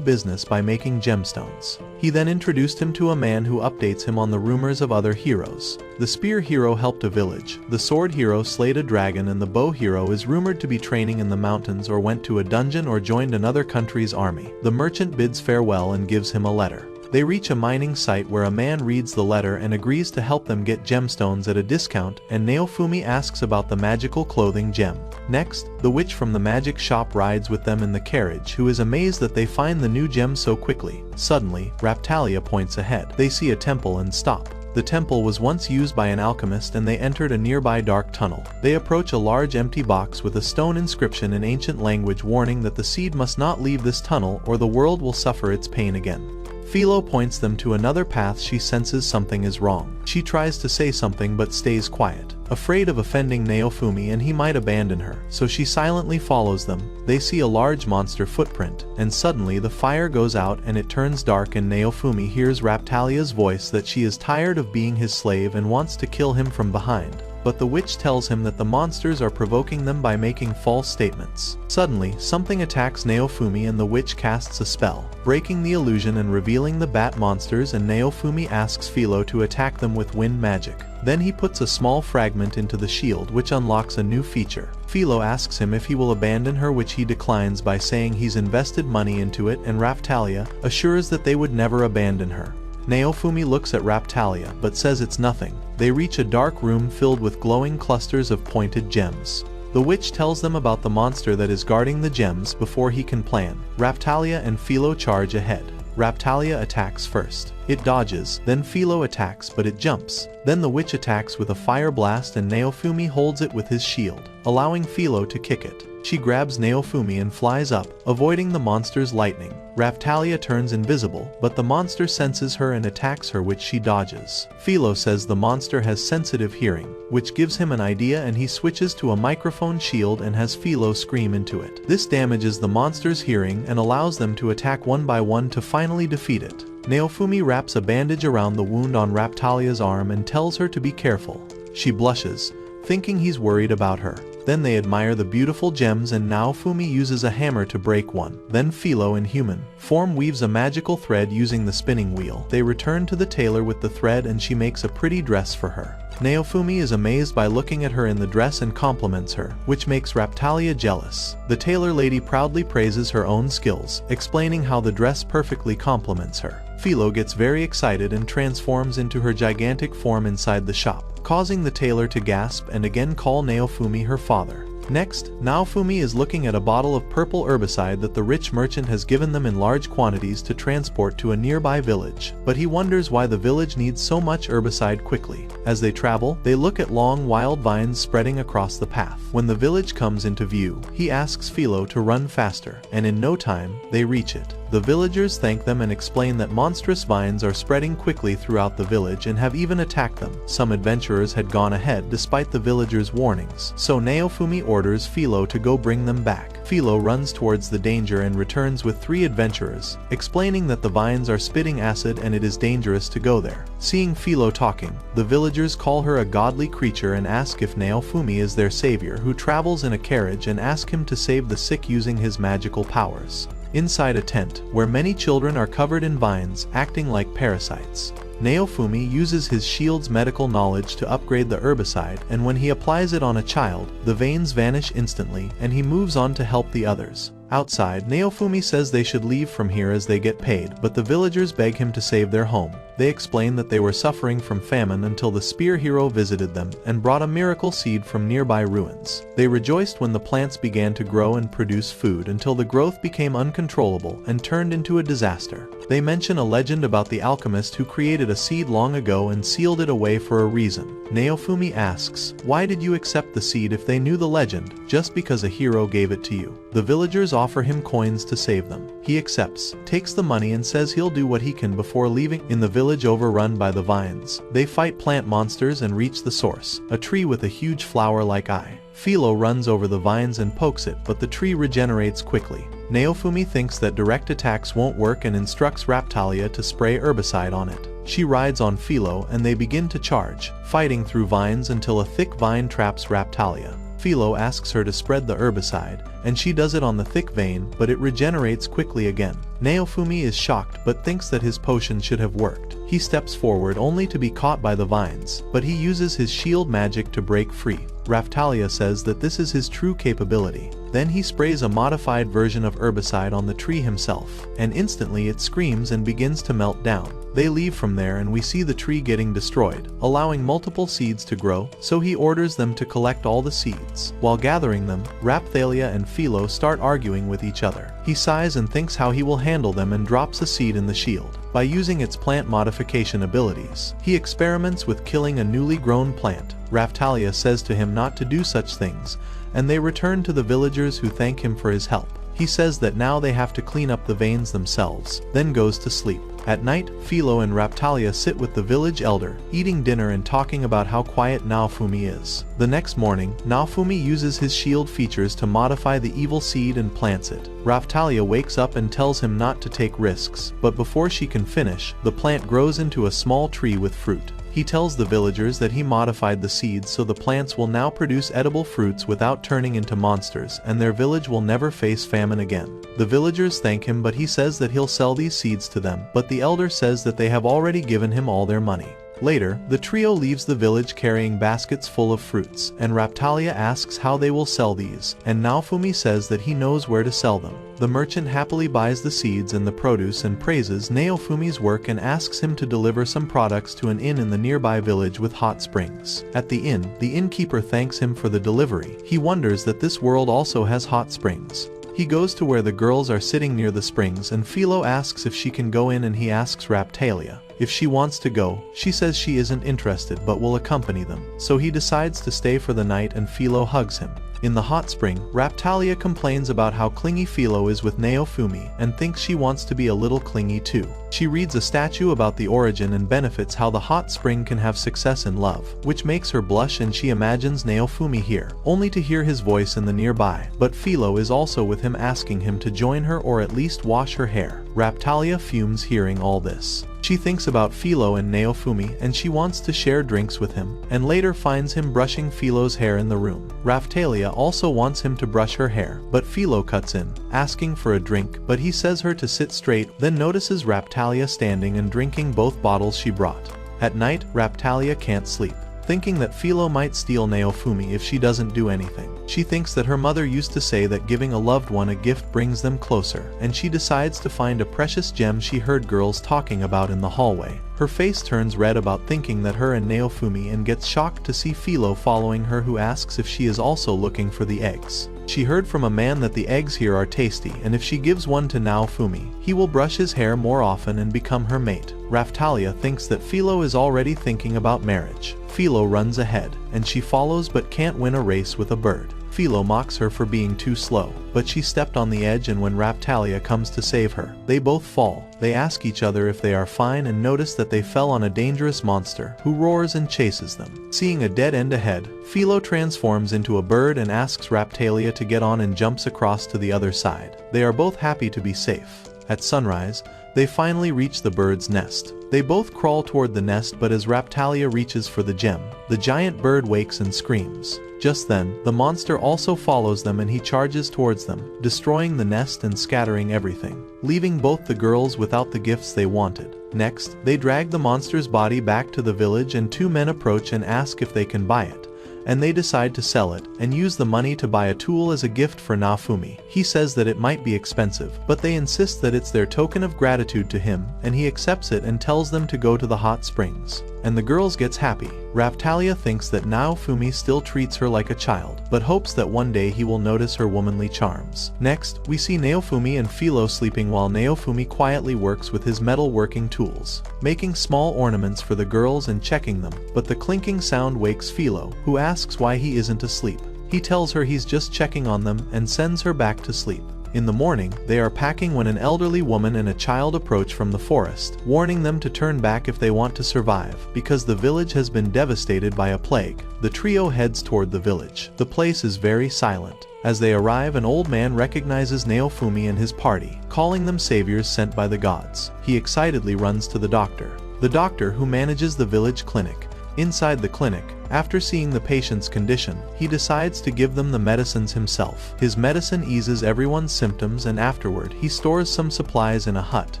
business by making gemstones. He then introduced him to a man who updates him on the rumors of other heroes. The spear hero helped a village, the sword hero slayed a dragon, and the bow hero is rumored to be training in the mountains or went to a dungeon or joined another country's army. The merchant bids farewell and gives him a letter. They reach a mining site where a man reads the letter and agrees to help them get gemstones at a discount, and Naofumi asks about the magical clothing gem. Next, the witch from the magic shop rides with them in the carriage, who is amazed that they find the new gem so quickly. Suddenly, Raftalia points ahead. They see a temple and stop. The temple was once used by an alchemist and they entered a nearby dark tunnel. They approach a large empty box with a stone inscription in ancient language warning that the seed must not leave this tunnel or the world will suffer its pain again. Philo points them to another path. She senses something is wrong. She tries to say something but stays quiet, afraid of offending Naofumi and he might abandon her, so she silently follows them. They see a large monster footprint, and suddenly the fire goes out and it turns dark, and Naofumi hears Raptalia's voice that she is tired of being his slave and wants to kill him from behind. But the witch tells him that the monsters are provoking them by making false statements. Suddenly, something attacks Naofumi and the witch casts a spell, breaking the illusion and revealing the bat monsters, and Naofumi asks Philo to attack them with wind magic. Then he puts a small fragment into the shield, which unlocks a new feature. Philo asks him if he will abandon her, which he declines by saying he's invested money into it, and Raftalia assures that they would never abandon her. Naofumi looks at Raftalia but says it's nothing. They reach a dark room filled with glowing clusters of pointed gems. The witch tells them about the monster that is guarding the gems before he can plan. Raftalia and Philo charge ahead. Raftalia attacks first. It dodges, then Philo attacks but it jumps. Then the witch attacks with a fire blast and Naofumi holds it with his shield, allowing Philo to kick it. She grabs Naofumi and flies up, avoiding the monster's lightning. Raftalia turns invisible, but the monster senses her and attacks her, which she dodges. Philo says the monster has sensitive hearing, which gives him an idea, and he switches to a microphone shield and has Philo scream into it. This damages the monster's hearing and allows them to attack one by one to finally defeat it. Naofumi wraps a bandage around the wound on Raptalia's arm and tells her to be careful. She blushes, thinking he's worried about her. Then they admire the beautiful gems and Naofumi uses a hammer to break one. Then Philo in human form weaves a magical thread using the spinning wheel. They return to the tailor with the thread and she makes a pretty dress for her. Naofumi is amazed by looking at her in the dress and compliments her, which makes Raptalia jealous. The tailor lady proudly praises her own skills, explaining how the dress perfectly compliments her. Philo gets very excited and transforms into her gigantic form inside the shop, causing the tailor to gasp and again call Naofumi her father. Next, Naofumi is looking at a bottle of purple herbicide that the rich merchant has given them in large quantities to transport to a nearby village, but he wonders why the village needs so much herbicide quickly. As they travel, they look at long wild vines spreading across the path. When the village comes into view, he asks Philo to run faster, and in no time, they reach it. The villagers thank them and explain that monstrous vines are spreading quickly throughout the village and have even attacked them. Some adventurers had gone ahead despite the villagers' warnings, so Naofumi orders Philo to go bring them back. Philo runs towards the danger and returns with 3 adventurers, explaining that the vines are spitting acid and it is dangerous to go there. Seeing Philo talking, the villagers call her a godly creature and ask if Naofumi is their savior who travels in a carriage and ask him to save the sick using his magical powers. Inside a tent, where many children are covered in vines, acting like parasites. Naofumi uses his shield's medical knowledge to upgrade the herbicide, and when he applies it on a child, the veins vanish instantly and he moves on to help the others. Outside, Naofumi says they should leave from here as they get paid, but the villagers beg him to save their home. They explain that they were suffering from famine until the spear hero visited them and brought a miracle seed from nearby ruins. They rejoiced when the plants began to grow and produce food until the growth became uncontrollable and turned into a disaster. They mention a legend about the alchemist who created a seed long ago and sealed it away for a reason. Naofumi asks, why did you accept the seed if they knew the legend, just because a hero gave it to you? The villagers offer him coins to save them. He accepts, takes the money and says he'll do what he can before leaving. In the village overrun by the vines, they fight plant monsters and reach the source, a tree with a huge flower-like eye. Philo runs over the vines and pokes it, but the tree regenerates quickly. Naofumi thinks that direct attacks won't work and instructs Raptalia to spray herbicide on it. She rides on Philo and they begin to charge, fighting through vines until a thick vine traps Raptalia. Philo asks her to spread the herbicide, and she does it on the thick vein, but it regenerates quickly again. Naofumi is shocked but thinks that his potion should have worked. He steps forward only to be caught by the vines, but he uses his shield magic to break free. Raptalia says that this is his true capability. Then he sprays a modified version of herbicide on the tree himself, and instantly it screams and begins to melt down. They leave from there and we see the tree getting destroyed, allowing multiple seeds to grow, so he orders them to collect all the seeds. While gathering them, Raptalia and Philo start arguing with each other. He sighs and thinks how he will handle them and drops a seed in the shield. By using its plant modification abilities, he experiments with killing a newly grown plant. Raptalia says to him not to do such things, and they return to the villagers who thank him for his help. He says that now they have to clean up the veins themselves, then goes to sleep. At night, Philo and Raptalia sit with the village elder, eating dinner and talking about how quiet Naofumi is. The next morning, Naofumi uses his shield features to modify the evil seed and plants it. Raptalia wakes up and tells him not to take risks, but before she can finish, the plant grows into a small tree with fruit. He tells the villagers that he modified the seeds so the plants will now produce edible fruits without turning into monsters, and their village will never face famine again. The villagers thank him, but he says that he'll sell these seeds to them, but the elder says that they have already given him all their money. Later, the trio leaves the village carrying baskets full of fruits, and Raptalia asks how they will sell these, and Naofumi says that he knows where to sell them. The merchant happily buys the seeds and the produce and praises Naofumi's work and asks him to deliver some products to an inn in the nearby village with hot springs. At the inn, the innkeeper thanks him for the delivery. He wonders that this world also has hot springs. He goes to where the girls are sitting near the springs and Philo asks if she can go in and he asks Raptalia if she wants to go. She says she isn't interested but will accompany them. So he decides to stay for the night and Philo hugs him. In the hot spring, Raptalia complains about how clingy Philo is with Naofumi and thinks she wants to be a little clingy too. She reads a statue about the origin and benefits how the hot spring can have success in love, which makes her blush and she imagines Naofumi here, only to hear his voice in the nearby. But Philo is also with him asking him to join her or at least wash her hair. Raptalia fumes hearing all this. She thinks about Philo and Naofumi and she wants to share drinks with him, and later finds him brushing Philo's hair in the room. Raphtalia also wants him to brush her hair, but Philo cuts in, asking for a drink, but he says her to sit straight, then notices Raphtalia standing and drinking both bottles she brought. At night, Raphtalia can't sleep, thinking that Philo might steal Naofumi if she doesn't do anything. She thinks that her mother used to say that giving a loved one a gift brings them closer, and she decides to find a precious gem she heard girls talking about in the hallway. Her face turns red about thinking that her and Naofumi and gets shocked to see Philo following her, who asks if she is also looking for the eggs. She heard from a man that the eggs here are tasty, and if she gives one to Naofumi, he will brush his hair more often and become her mate. Raphtalia thinks that Philo is already thinking about marriage. Philo runs ahead, and she follows but can't win a race with a bird. Philo mocks her for being too slow, but she stepped on the edge, and when Raphtalia comes to save her, they both fall. They ask each other if they are fine and notice that they fell on a dangerous monster who roars and chases them. Seeing a dead end ahead, Philo transforms into a bird and asks Raphtalia to get on and jumps across to the other side. They are both happy to be safe. At sunrise, they finally reach the bird's nest. They both crawl toward the nest, but as Raphtalia reaches for the gem, the giant bird wakes and screams. Just then, the monster also follows them and he charges towards them, destroying the nest and scattering everything, leaving both the girls without the gifts they wanted. Next, they drag the monster's body back to the village and two men approach and ask if they can buy it, and they decide to sell it and use the money to buy a tool as a gift for Naofumi. He says that it might be expensive, but they insist that it's their token of gratitude to him, and he accepts it and tells them to go to the hot springs. And the girls gets happy. Raphtalia thinks that Naofumi still treats her like a child, but hopes that one day he will notice her womanly charms. Next, we see Naofumi and Philo sleeping while Naofumi quietly works with his metal working tools, making small ornaments for the girls and checking them, but the clinking sound wakes Philo, who asks why he isn't asleep. He tells her he's just checking on them and sends her back to sleep. In the morning, they are packing when an elderly woman and a child approach from the forest, warning them to turn back if they want to survive, because the village has been devastated by a plague. The trio heads toward the village. The place is very silent. As they arrive, an old man recognizes Naofumi and his party, calling them saviors sent by the gods. He excitedly runs to the doctor. The doctor, who manages the village clinic. Inside the clinic, after seeing the patient's condition, he decides to give them the medicines himself. His medicine eases everyone's symptoms, and afterward he stores some supplies in a hut,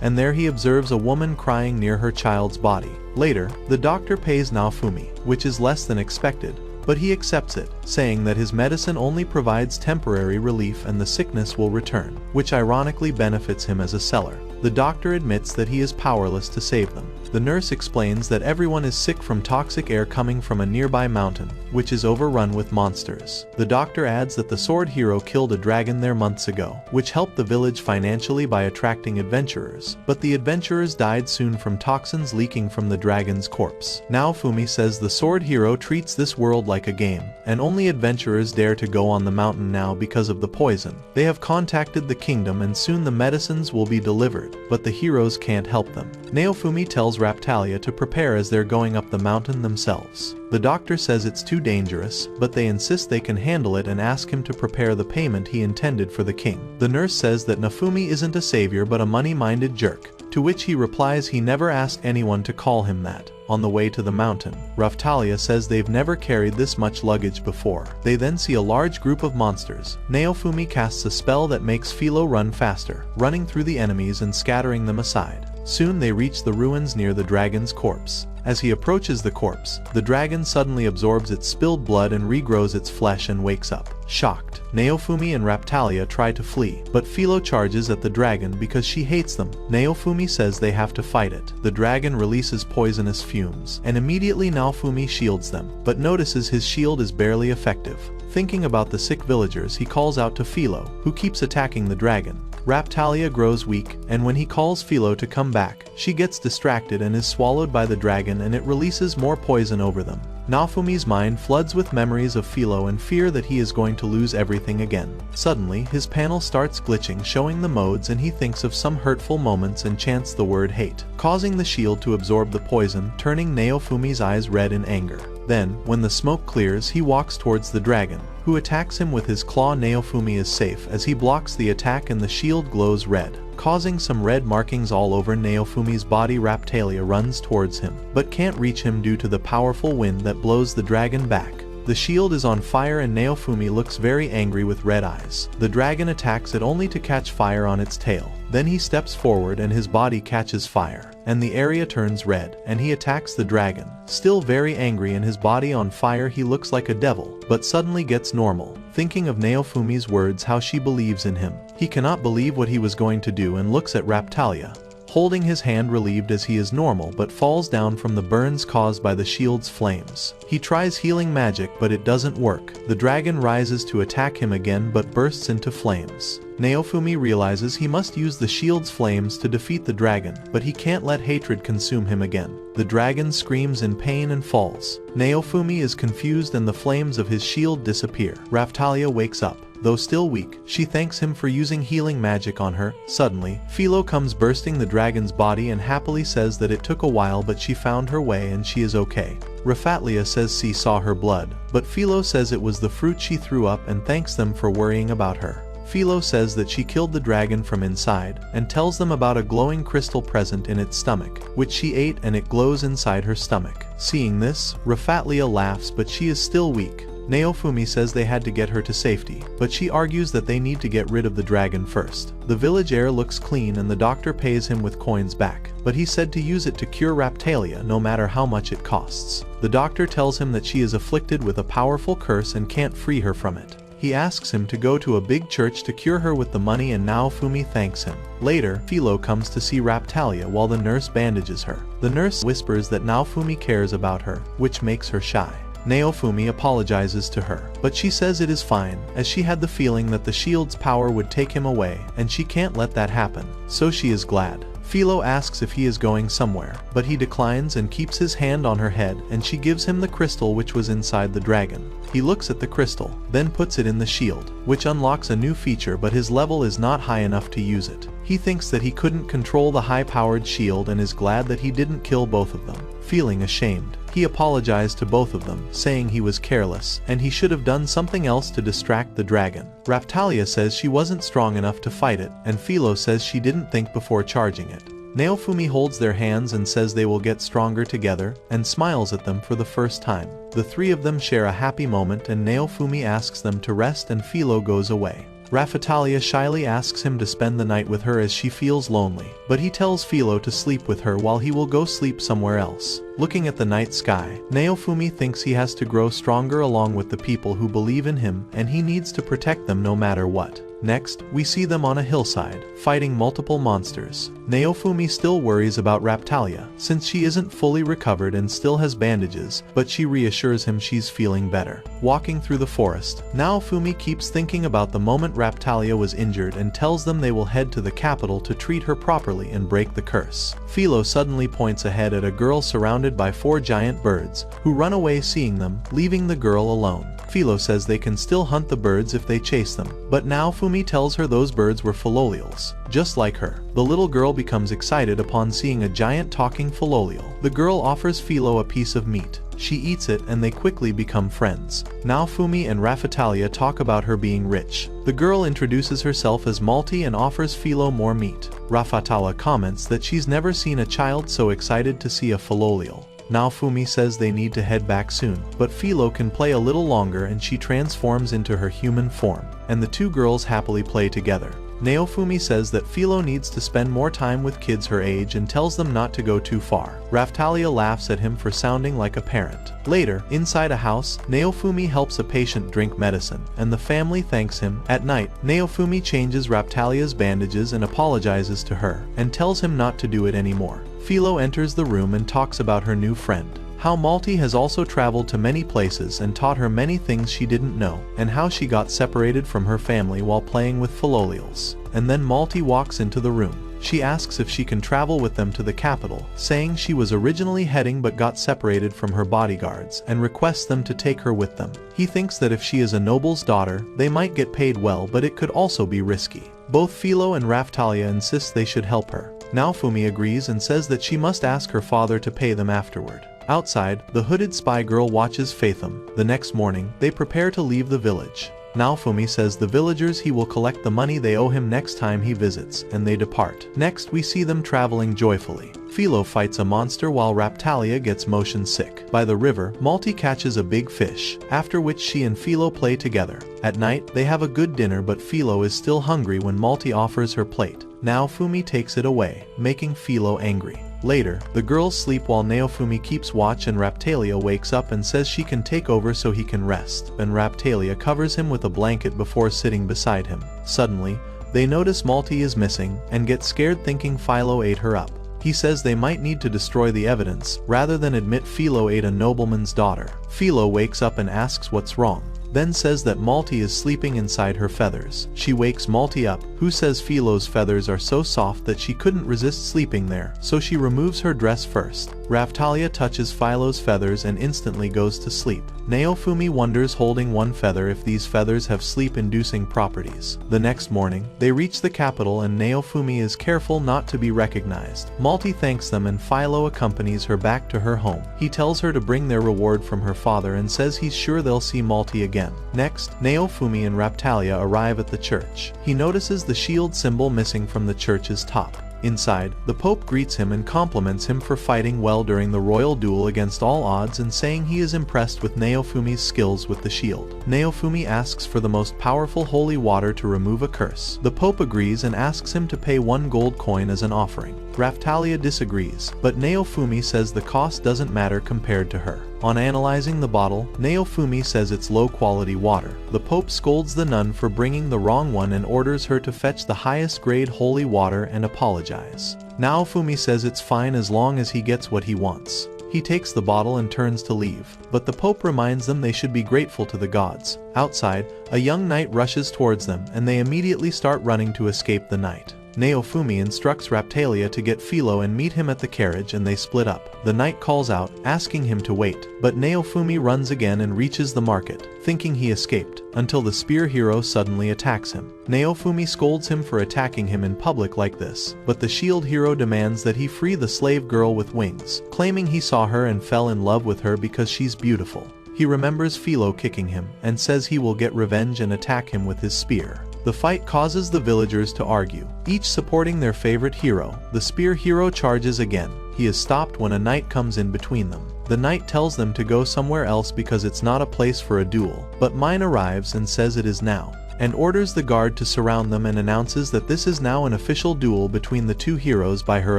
and there he observes a woman crying near her child's body. Later, the doctor pays Naofumi, which is less than expected, but he accepts it, saying that his medicine only provides temporary relief and the sickness will return, which ironically benefits him as a seller. The doctor admits that he is powerless to save them. The nurse explains that everyone is sick from toxic air coming from a nearby mountain, which is overrun with monsters. The doctor adds that the sword hero killed a dragon there months ago, which helped the village financially by attracting adventurers, but the adventurers died soon from toxins leaking from the dragon's corpse. Naofumi says the sword hero treats this world like a game, and only adventurers dare to go on the mountain now because of the poison. They have contacted the kingdom and soon the medicines will be delivered, but the heroes can't help them. Naofumi tells Raphtalia to prepare as they're going up the mountain themselves. The doctor says it's too dangerous, but they insist they can handle it and ask him to prepare the payment he intended for the king. The nurse says that Naofumi isn't a savior but a money-minded jerk, to which he replies he never asked anyone to call him that. On the way to the mountain, Raphtalia says they've never carried this much luggage before. They then see a large group of monsters. Naofumi casts a spell that makes Philo run faster, running through the enemies and scattering them aside. Soon they reach the ruins near the dragon's corpse. As he approaches the corpse, the dragon suddenly absorbs its spilled blood and regrows its flesh and wakes up. Shocked, Naofumi and Raphtalia try to flee, but Philo charges at the dragon because she hates them. Naofumi says they have to fight it. The dragon releases poisonous fumes, and immediately Naofumi shields them, but notices his shield is barely effective. Thinking about the sick villagers, he calls out to Philo, who keeps attacking the dragon. Raphtalia grows weak, and when he calls Philo to come back, she gets distracted and is swallowed by the dragon, and it releases more poison over them. Naofumi's mind floods with memories of Philo and fear that he is going to lose everything again. Suddenly, his panel starts glitching, showing the modes, and he thinks of some hurtful moments and chants the word hate, causing the shield to absorb the poison, turning Naofumi's eyes red in anger. Then, when the smoke clears, he walks towards the dragon, who attacks him with his claw. Naofumi is safe as he blocks the attack and the shield glows red, causing some red markings all over Naofumi's body. Raptalia runs towards him, but can't reach him due to the powerful wind that blows the dragon back. The shield is on fire and Naofumi looks very angry with red eyes. The dragon attacks it only to catch fire on its tail. Then he steps forward and his body catches fire, and the area turns red, and he attacks the dragon. Still very angry and his body on fire, he looks like a devil, but suddenly gets normal, thinking of Naofumi's words, how she believes in him. He cannot believe what he was going to do and looks at Raptalia, holding his hand, relieved as he is normal, but falls down from the burns caused by the shield's flames. He tries healing magic but it doesn't work. The dragon rises to attack him again but bursts into flames. Naofumi realizes he must use the shield's flames to defeat the dragon, but he can't let hatred consume him again. The dragon screams in pain and falls. Naofumi is confused and the flames of his shield disappear. Raptalia wakes up. Though still weak, she thanks him for using healing magic on her. Suddenly, Philo comes bursting the dragon's body and happily says that it took a while but she found her way and she is okay. Raptalia says she saw her blood, but Philo says it was the fruit she threw up and thanks them for worrying about her. Philo says that she killed the dragon from inside, and tells them about a glowing crystal present in its stomach, which she ate and it glows inside her stomach. Seeing this, Raptalia laughs but she is still weak. Naofumi says they had to get her to safety, but she argues that they need to get rid of the dragon first. The village air looks clean and the doctor pays him with coins back, but he said to use it to cure Raptalia no matter how much it costs. The doctor tells him that she is afflicted with a powerful curse and can't free her from it. He asks him to go to a big church to cure her with the money and Naofumi thanks him. Later, Philo comes to see Raptalia while the nurse bandages her. The nurse whispers that Naofumi cares about her, which makes her shy. Naofumi apologizes to her, but she says it is fine, as she had the feeling that the shield's power would take him away, and she can't let that happen, so she is glad. Philo asks if he is going somewhere, but he declines and keeps his hand on her head, and she gives him the crystal which was inside the dragon. He looks at the crystal, then puts it in the shield, which unlocks a new feature, but his level is not high enough to use it. He thinks that he couldn't control the high-powered shield and is glad that he didn't kill both of them. Feeling ashamed, he apologized to both of them, saying he was careless, and he should have done something else to distract the dragon. Raptalia says she wasn't strong enough to fight it, and Philo says she didn't think before charging it. Naofumi holds their hands and says they will get stronger together, and smiles at them for the first time. The three of them share a happy moment and Naofumi asks them to rest and Philo goes away. Raptalia shyly asks him to spend the night with her as she feels lonely, but he tells Philo to sleep with her while he will go sleep somewhere else. Looking at the night sky, Naofumi thinks he has to grow stronger along with the people who believe in him, and he needs to protect them no matter what. Next, we see them on a hillside, fighting multiple monsters. Naofumi still worries about Raptalia, since she isn't fully recovered and still has bandages, but she reassures him she's feeling better. Walking through the forest, Naofumi keeps thinking about the moment Raptalia was injured and tells them they will head to the capital to treat her properly and break the curse. Philo suddenly points ahead at a girl surrounded by 4 giant birds, who run away seeing them, leaving the girl alone. Philo says they can still hunt the birds if they chase them, but Naofumi tells her those birds were Philolials, just like her. The little girl becomes excited upon seeing a giant talking Philolial. The girl offers Philo a piece of meat. She eats it and they quickly become friends. Naofumi and Raptalia talk about her being rich. The girl introduces herself as Malti and offers Philo more meat. Raptalia comments that she's never seen a child so excited to see a Philolial. Naofumi says they need to head back soon, but Philo can play a little longer and she transforms into her human form, and the two girls happily play together. Naofumi says that Philo needs to spend more time with kids her age and tells them not to go too far. Raptalia laughs at him for sounding like a parent. Later, inside a house, Naofumi helps a patient drink medicine, and the family thanks him. At night, Naofumi changes Raptalia's bandages and apologizes to her, and tells him not to do it anymore. Philo enters the room and talks about her new friend. How Malti has also traveled to many places and taught her many things she didn't know, and how she got separated from her family while playing with Philolials. And then Malti walks into the room. She asks if she can travel with them to the capital, saying she was originally heading but got separated from her bodyguards, and requests them to take her with them. He thinks that if she is a noble's daughter, they might get paid well, but it could also be risky. Both Philo and Raptalia insist they should help her. Naofumi agrees and says that she must ask her father to pay them afterward. Outside, the hooded spy girl watches Fathom. The next morning, they prepare to leave the village. Naofumi says the villagers he will collect the money they owe him next time he visits, and they depart. Next we see them traveling joyfully. Philo fights a monster while Raptalia gets motion sick. By the river, Malti catches a big fish, after which she and Philo play together. At night, they have a good dinner, but Philo is still hungry when Malti offers her plate. Naofumi takes it away, making Philo angry. Later, the girls sleep while Naofumi keeps watch and Raptalia wakes up and says she can take over so he can rest, and Raptalia covers him with a blanket before sitting beside him. Suddenly, they notice Malti is missing and get scared thinking Philo ate her up. He says they might need to destroy the evidence rather than admit Philo ate a nobleman's daughter. Philo wakes up and asks what's wrong, then says that Malti is sleeping inside her feathers. She wakes Malti up, who says Philo's feathers are so soft that she couldn't resist sleeping there, so she removes her dress first. Raptalia touches Philo's feathers and instantly goes to sleep. Naofumi wonders holding one feather if these feathers have sleep-inducing properties. The next morning, they reach the capital and Naofumi is careful not to be recognized. Malti thanks them and Philo accompanies her back to her home. He tells her to bring their reward from her father and says he's sure they'll see Malti again. Next, Naofumi and Raptalia arrive at the church. He notices the shield symbol missing from the church's top. Inside, the Pope greets him and compliments him for fighting well during the royal duel against all odds and saying he is impressed with Naofumi's skills with the shield. Naofumi asks for the most powerful holy water to remove a curse. The Pope agrees and asks him to pay 1 gold coin as an offering. Raptalia disagrees, but Naofumi says the cost doesn't matter compared to her. On analyzing the bottle, Naofumi says it's low-quality water. The Pope scolds the nun for bringing the wrong one and orders her to fetch the highest grade holy water and apologize. Naofumi says it's fine as long as he gets what he wants. He takes the bottle and turns to leave, but the Pope reminds them they should be grateful to the gods. Outside, a young knight rushes towards them and they immediately start running to escape the knight. Naofumi instructs Raptalia to get Philo and meet him at the carriage and they split up. The knight calls out, asking him to wait, but Naofumi runs again and reaches the market, thinking he escaped, until the spear hero suddenly attacks him. Naofumi scolds him for attacking him in public like this, but the shield hero demands that he free the slave girl with wings, claiming he saw her and fell in love with her because she's beautiful. He remembers Philo kicking him, and says he will get revenge and attack him with his spear. The fight causes the villagers to argue, each supporting their favorite hero. The spear hero charges again. He is stopped when a knight comes in between them. The knight tells them to go somewhere else because it's not a place for a duel, but Mine arrives and says it is now, and orders the guard to surround them and announces that this is now an official duel between the two heroes by her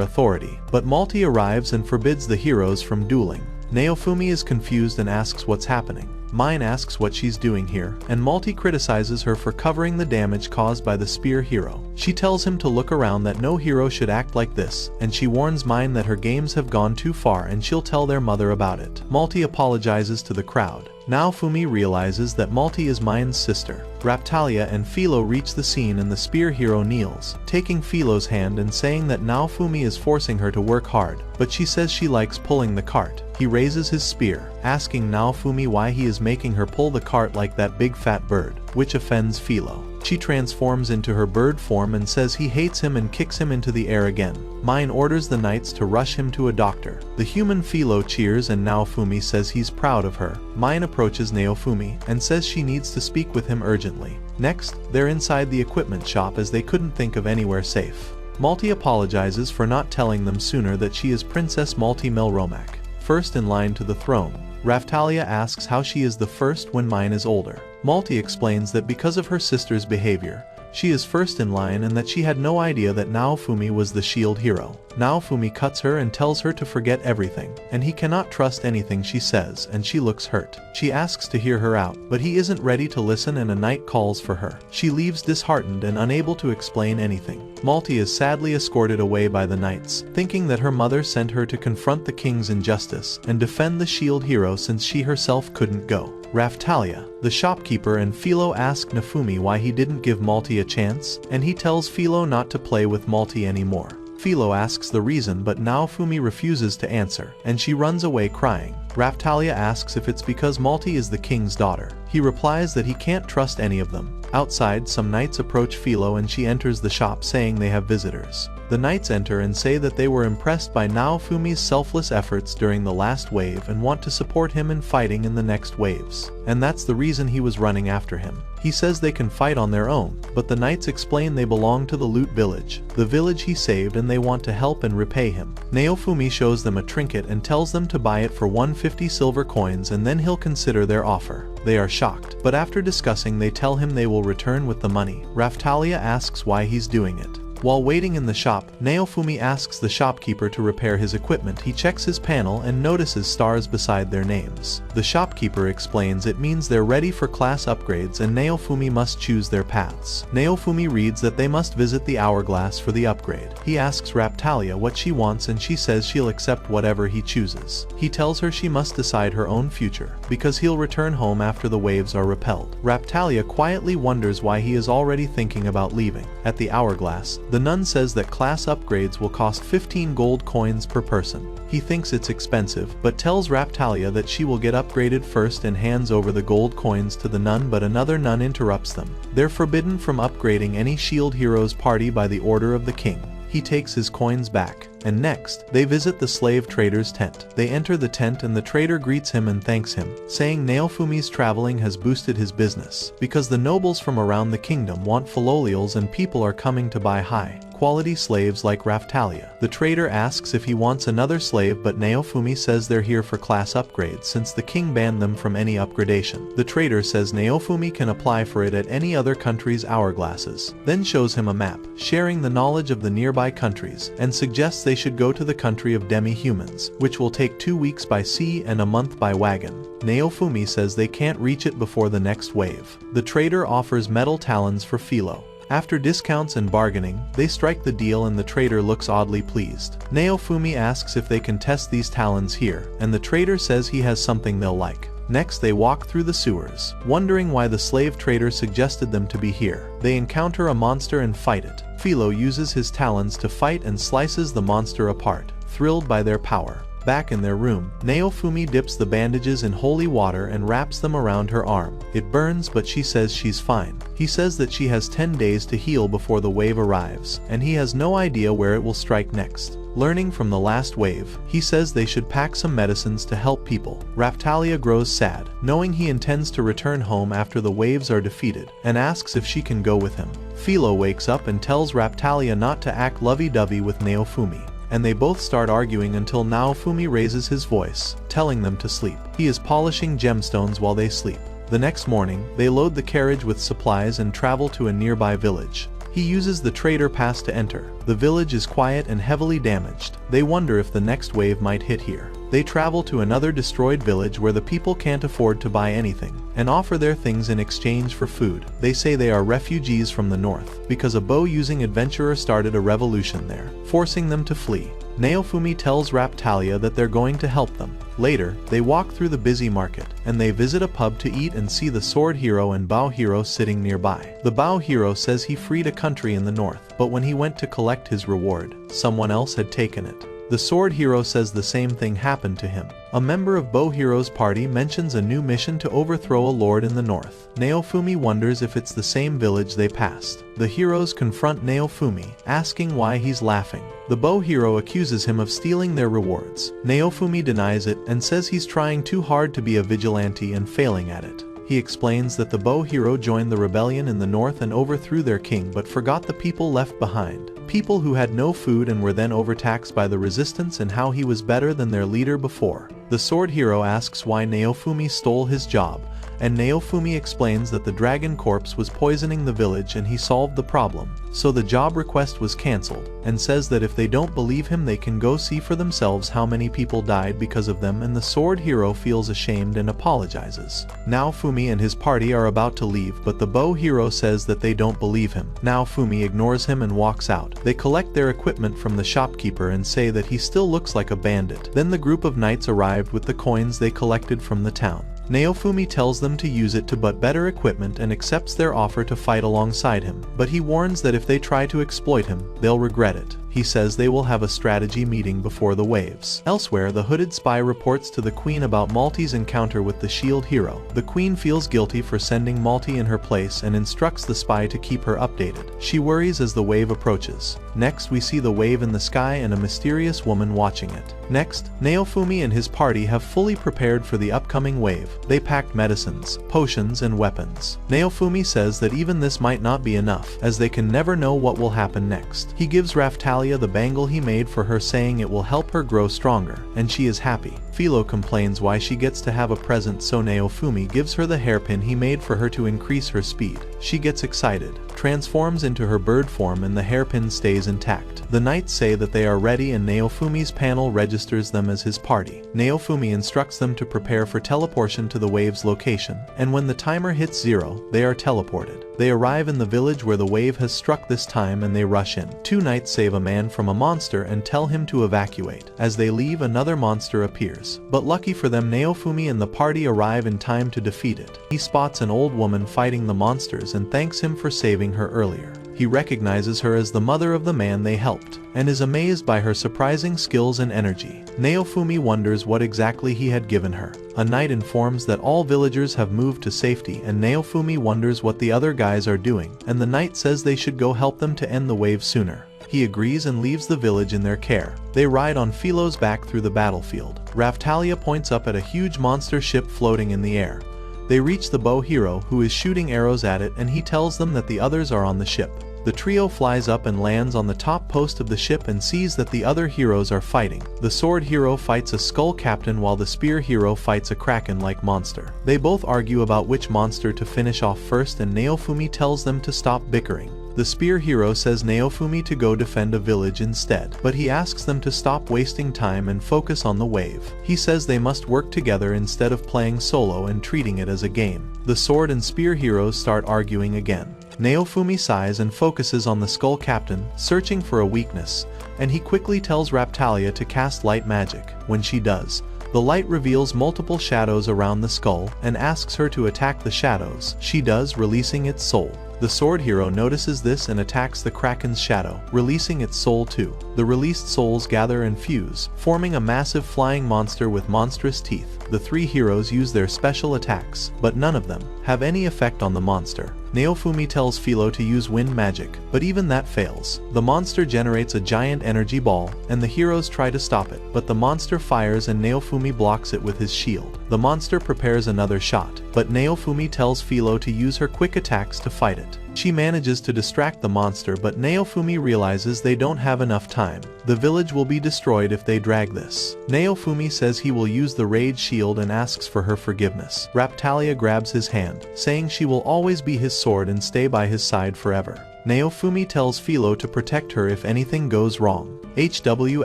authority. But Malti arrives and forbids the heroes from dueling. Naofumi is confused and asks what's happening. Mine asks what she's doing here, and Malti criticizes her for covering the damage caused by the spear hero. She tells him to look around, that no hero should act like this, and she warns Mine that her games have gone too far and she'll tell their mother about it. Malti apologizes to the crowd. Naofumi realizes that Malti is Mine's sister. Raptalia and Philo reach the scene and the spear hero kneels, taking Philo's hand and saying that Naofumi is forcing her to work hard, but she says she likes pulling the cart. He raises his spear, asking Naofumi why he is making her pull the cart like that big fat bird, which offends Philo. She transforms into her bird form and says he hates him and kicks him into the air again. Mine orders the knights to rush him to a doctor. The human Philo cheers and Naofumi says he's proud of her. Mine approaches Naofumi and says she needs to speak with him urgently. Next, they're inside the equipment shop as they couldn't think of anywhere safe. Malti apologizes for not telling them sooner that she is Princess Malti Melromac, first in line to the throne. Raptalia asks how she is the first when Mine is older. Malti explains that because of her sister's behavior, she is first in line and that she had no idea that Naofumi was the shield hero. Naofumi cuts her and tells her to forget everything, and he cannot trust anything she says, and she looks hurt. She asks to hear her out, but he isn't ready to listen and a knight calls for her. She leaves disheartened and unable to explain anything. Malti is sadly escorted away by the knights, thinking that her mother sent her to confront the king's injustice and defend the shield hero since she herself couldn't go. Raptalia, the shopkeeper, and Philo ask Naofumi why he didn't give Malti a chance, and he tells Philo not to play with Malti anymore. Philo asks the reason, but Naofumi refuses to answer, and she runs away crying. Raptalia asks if it's because Malti is the king's daughter. He replies that he can't trust any of them, Outside, some knights approach Philo and she enters the shop saying they have visitors. The knights enter and say that they were impressed by Naofumi's selfless efforts during the last wave and want to support him in fighting in the next waves. And that's the reason he was running after him. He says they can fight on their own, but the knights explain they belong to the Loot Village, the village he saved, and they want to help and repay him. Naofumi shows them a trinket and tells them to buy it for 150 silver coins and then he'll consider their offer. They are shocked, but after discussing they tell him they will return with the money. Raphtalia asks why he's doing it. While waiting in the shop, Naofumi asks the shopkeeper to repair his equipment. He checks his panel and notices stars beside their names. The shopkeeper explains it means they're ready for class upgrades and Naofumi must choose their paths. Naofumi reads that they must visit the hourglass for the upgrade. He asks Raphtalia what she wants and she says she'll accept whatever he chooses. He tells her she must decide her own future, because he'll return home after the waves are repelled. Raphtalia quietly wonders why he is already thinking about leaving. At the hourglass, the nun says that class upgrades will cost 15 gold coins per person. He thinks it's expensive, but tells Raphtalia that she will get upgraded first and hands over the gold coins to the nun, but another nun interrupts them. They're forbidden from upgrading any shield hero's party by the order of the king. He takes his coins back. And next, they visit the slave trader's tent. They enter the tent and the trader greets him and thanks him, saying Naofumi's traveling has boosted his business, because the nobles from around the kingdom want philolials and people are coming to buy high-quality slaves like Raphtalia. The trader asks if he wants another slave, but Naofumi says they're here for class upgrades since the king banned them from any upgradation. The trader says Naofumi can apply for it at any other country's hourglasses, then shows him a map, sharing the knowledge of the nearby countries, and suggests they should go to the country of demi-humans, which will take 2 weeks by sea and a month by wagon. Naofumi says they can't reach it before the next wave. The trader offers metal talons for Philo. After discounts and bargaining, they strike the deal and the trader looks oddly pleased. Naofumi asks if they can test these talons here, and the trader says he has something they'll like. Next they walk through the sewers, wondering why the slave trader suggested them to be here. They encounter a monster and fight it. Philo uses his talons to fight and slices the monster apart, thrilled by their power. Back in their room, Naofumi dips the bandages in holy water and wraps them around her arm. It burns, but she says she's fine. He says that she has 10 days to heal before the wave arrives, and he has no idea where it will strike next. Learning from the last wave, he says they should pack some medicines to help people. Raphtalia grows sad, knowing he intends to return home after the waves are defeated, and asks if she can go with him. Philo wakes up and tells Raphtalia not to act lovey-dovey with Naofumi, and they both start arguing until Naofumi raises his voice, telling them to sleep. He is polishing gemstones while they sleep. The next morning, they load the carriage with supplies and travel to a nearby village. He uses the trader pass to enter. The village is quiet and heavily damaged. They wonder if the next wave might hit here. They travel to another destroyed village where the people can't afford to buy anything, and offer their things in exchange for food. They say they are refugees from the north, because a bow-using adventurer started a revolution there, forcing them to flee. Naofumi tells Raphtalia that they're going to help them. Later, they walk through the busy market, and they visit a pub to eat and see the sword hero and bow hero sitting nearby. The bow hero says he freed a country in the north, but when he went to collect his reward, someone else had taken it. The sword hero says the same thing happened to him. A member of Bow Hero's party mentions a new mission to overthrow a lord in the north. Naofumi wonders if it's the same village they passed. The heroes confront Naofumi, asking why he's laughing. The bow hero accuses him of stealing their rewards. Naofumi denies it and says he's trying too hard to be a vigilante and failing at it. He explains that the bow hero joined the rebellion in the north and overthrew their king but forgot the people left behind. People who had no food and were then overtaxed by the resistance, and how he was better than their leader before. The sword hero asks why Naofumi stole his job, and Naofumi explains that the dragon corpse was poisoning the village and he solved the problem. So the job request was cancelled, and says that if they don't believe him they can go see for themselves how many people died because of them, and the sword hero feels ashamed and apologizes. Naofumi and his party are about to leave, but the bow hero says that they don't believe him. Naofumi ignores him and walks out. They collect their equipment from the shopkeeper and say that he still looks like a bandit. Then the group of knights arrived with the coins they collected from the town. Naofumi tells them to use it to buy better equipment and accepts their offer to fight alongside him, but he warns that if they try to exploit him, they'll regret it. He says they will have a strategy meeting before the waves. Elsewhere, the hooded spy reports to the Queen about Malty's encounter with the shield hero. The Queen feels guilty for sending Malty in her place and instructs the spy to keep her updated. She worries as the wave approaches. Next, we see the wave in the sky and a mysterious woman watching it. Next, Naofumi and his party have fully prepared for the upcoming wave. They packed medicines, potions, and weapons. Naofumi says that even this might not be enough, as they can never know what will happen next. He gives Raphtalia the bangle he made for her, saying it will help her grow stronger, and she is happy. Philo complains why she gets to have a present, so Naofumi gives her the hairpin he made for her to increase her speed. She gets excited, transforms into her bird form, and the hairpin stays intact. The knights say that they are ready, and Naofumi's panel registers them as his party. Naofumi instructs them to prepare for teleportation to the wave's location, and when the timer hits 0, they are teleported. They arrive in the village where the wave has struck this time, and they rush in. Two knights save a man from a monster and tell him to evacuate. As they leave, another monster appears. But lucky for them, Naofumi and the party arrive in time to defeat it. He spots an old woman fighting the monsters and thanks him for saving her earlier. He recognizes her as the mother of the man they helped, and is amazed by her surprising skills and energy. Naofumi wonders what exactly he had given her. A knight informs that all villagers have moved to safety, and Naofumi wonders what the other guys are doing, and the knight says they should go help them to end the wave sooner. He agrees and leaves the village in their care. They ride on Philo's back through the battlefield. Raphtalia points up at a huge monster ship floating in the air. They reach the bow hero, who is shooting arrows at it, and he tells them that the others are on the ship. The trio flies up and lands on the top post of the ship and sees that the other heroes are fighting. The sword hero fights a skull captain while the spear hero fights a kraken-like monster. They both argue about which monster to finish off first, and Naofumi tells them to stop bickering. The spear hero says Naofumi to go defend a village instead, but he asks them to stop wasting time and focus on the wave. He says they must work together instead of playing solo and treating it as a game. The sword and spear heroes start arguing again. Naofumi sighs and focuses on the skull captain, searching for a weakness, and he quickly tells Raphtalia to cast light magic. When she does, the light reveals multiple shadows around the skull and asks her to attack the shadows. She does, releasing its soul. The sword hero notices this and attacks the kraken's shadow, releasing its soul too. The released souls gather and fuse, forming a massive flying monster with monstrous teeth. The three heroes use their special attacks, but none of them have any effect on the monster. Naofumi tells Philo to use wind magic, but even that fails. The monster generates a giant energy ball, and the heroes try to stop it, but the monster fires and Naofumi blocks it with his shield. The monster prepares another shot, but Naofumi tells Philo to use her quick attacks to fight it. She manages to distract the monster, but Naofumi realizes they don't have enough time. The village will be destroyed if they drag this. Naofumi says he will use the rage shield and asks for her forgiveness. Raphtalia grabs his hand, saying she will always be his sword and stay by his side forever. Naofumi tells Philo to protect her if anything goes wrong. HW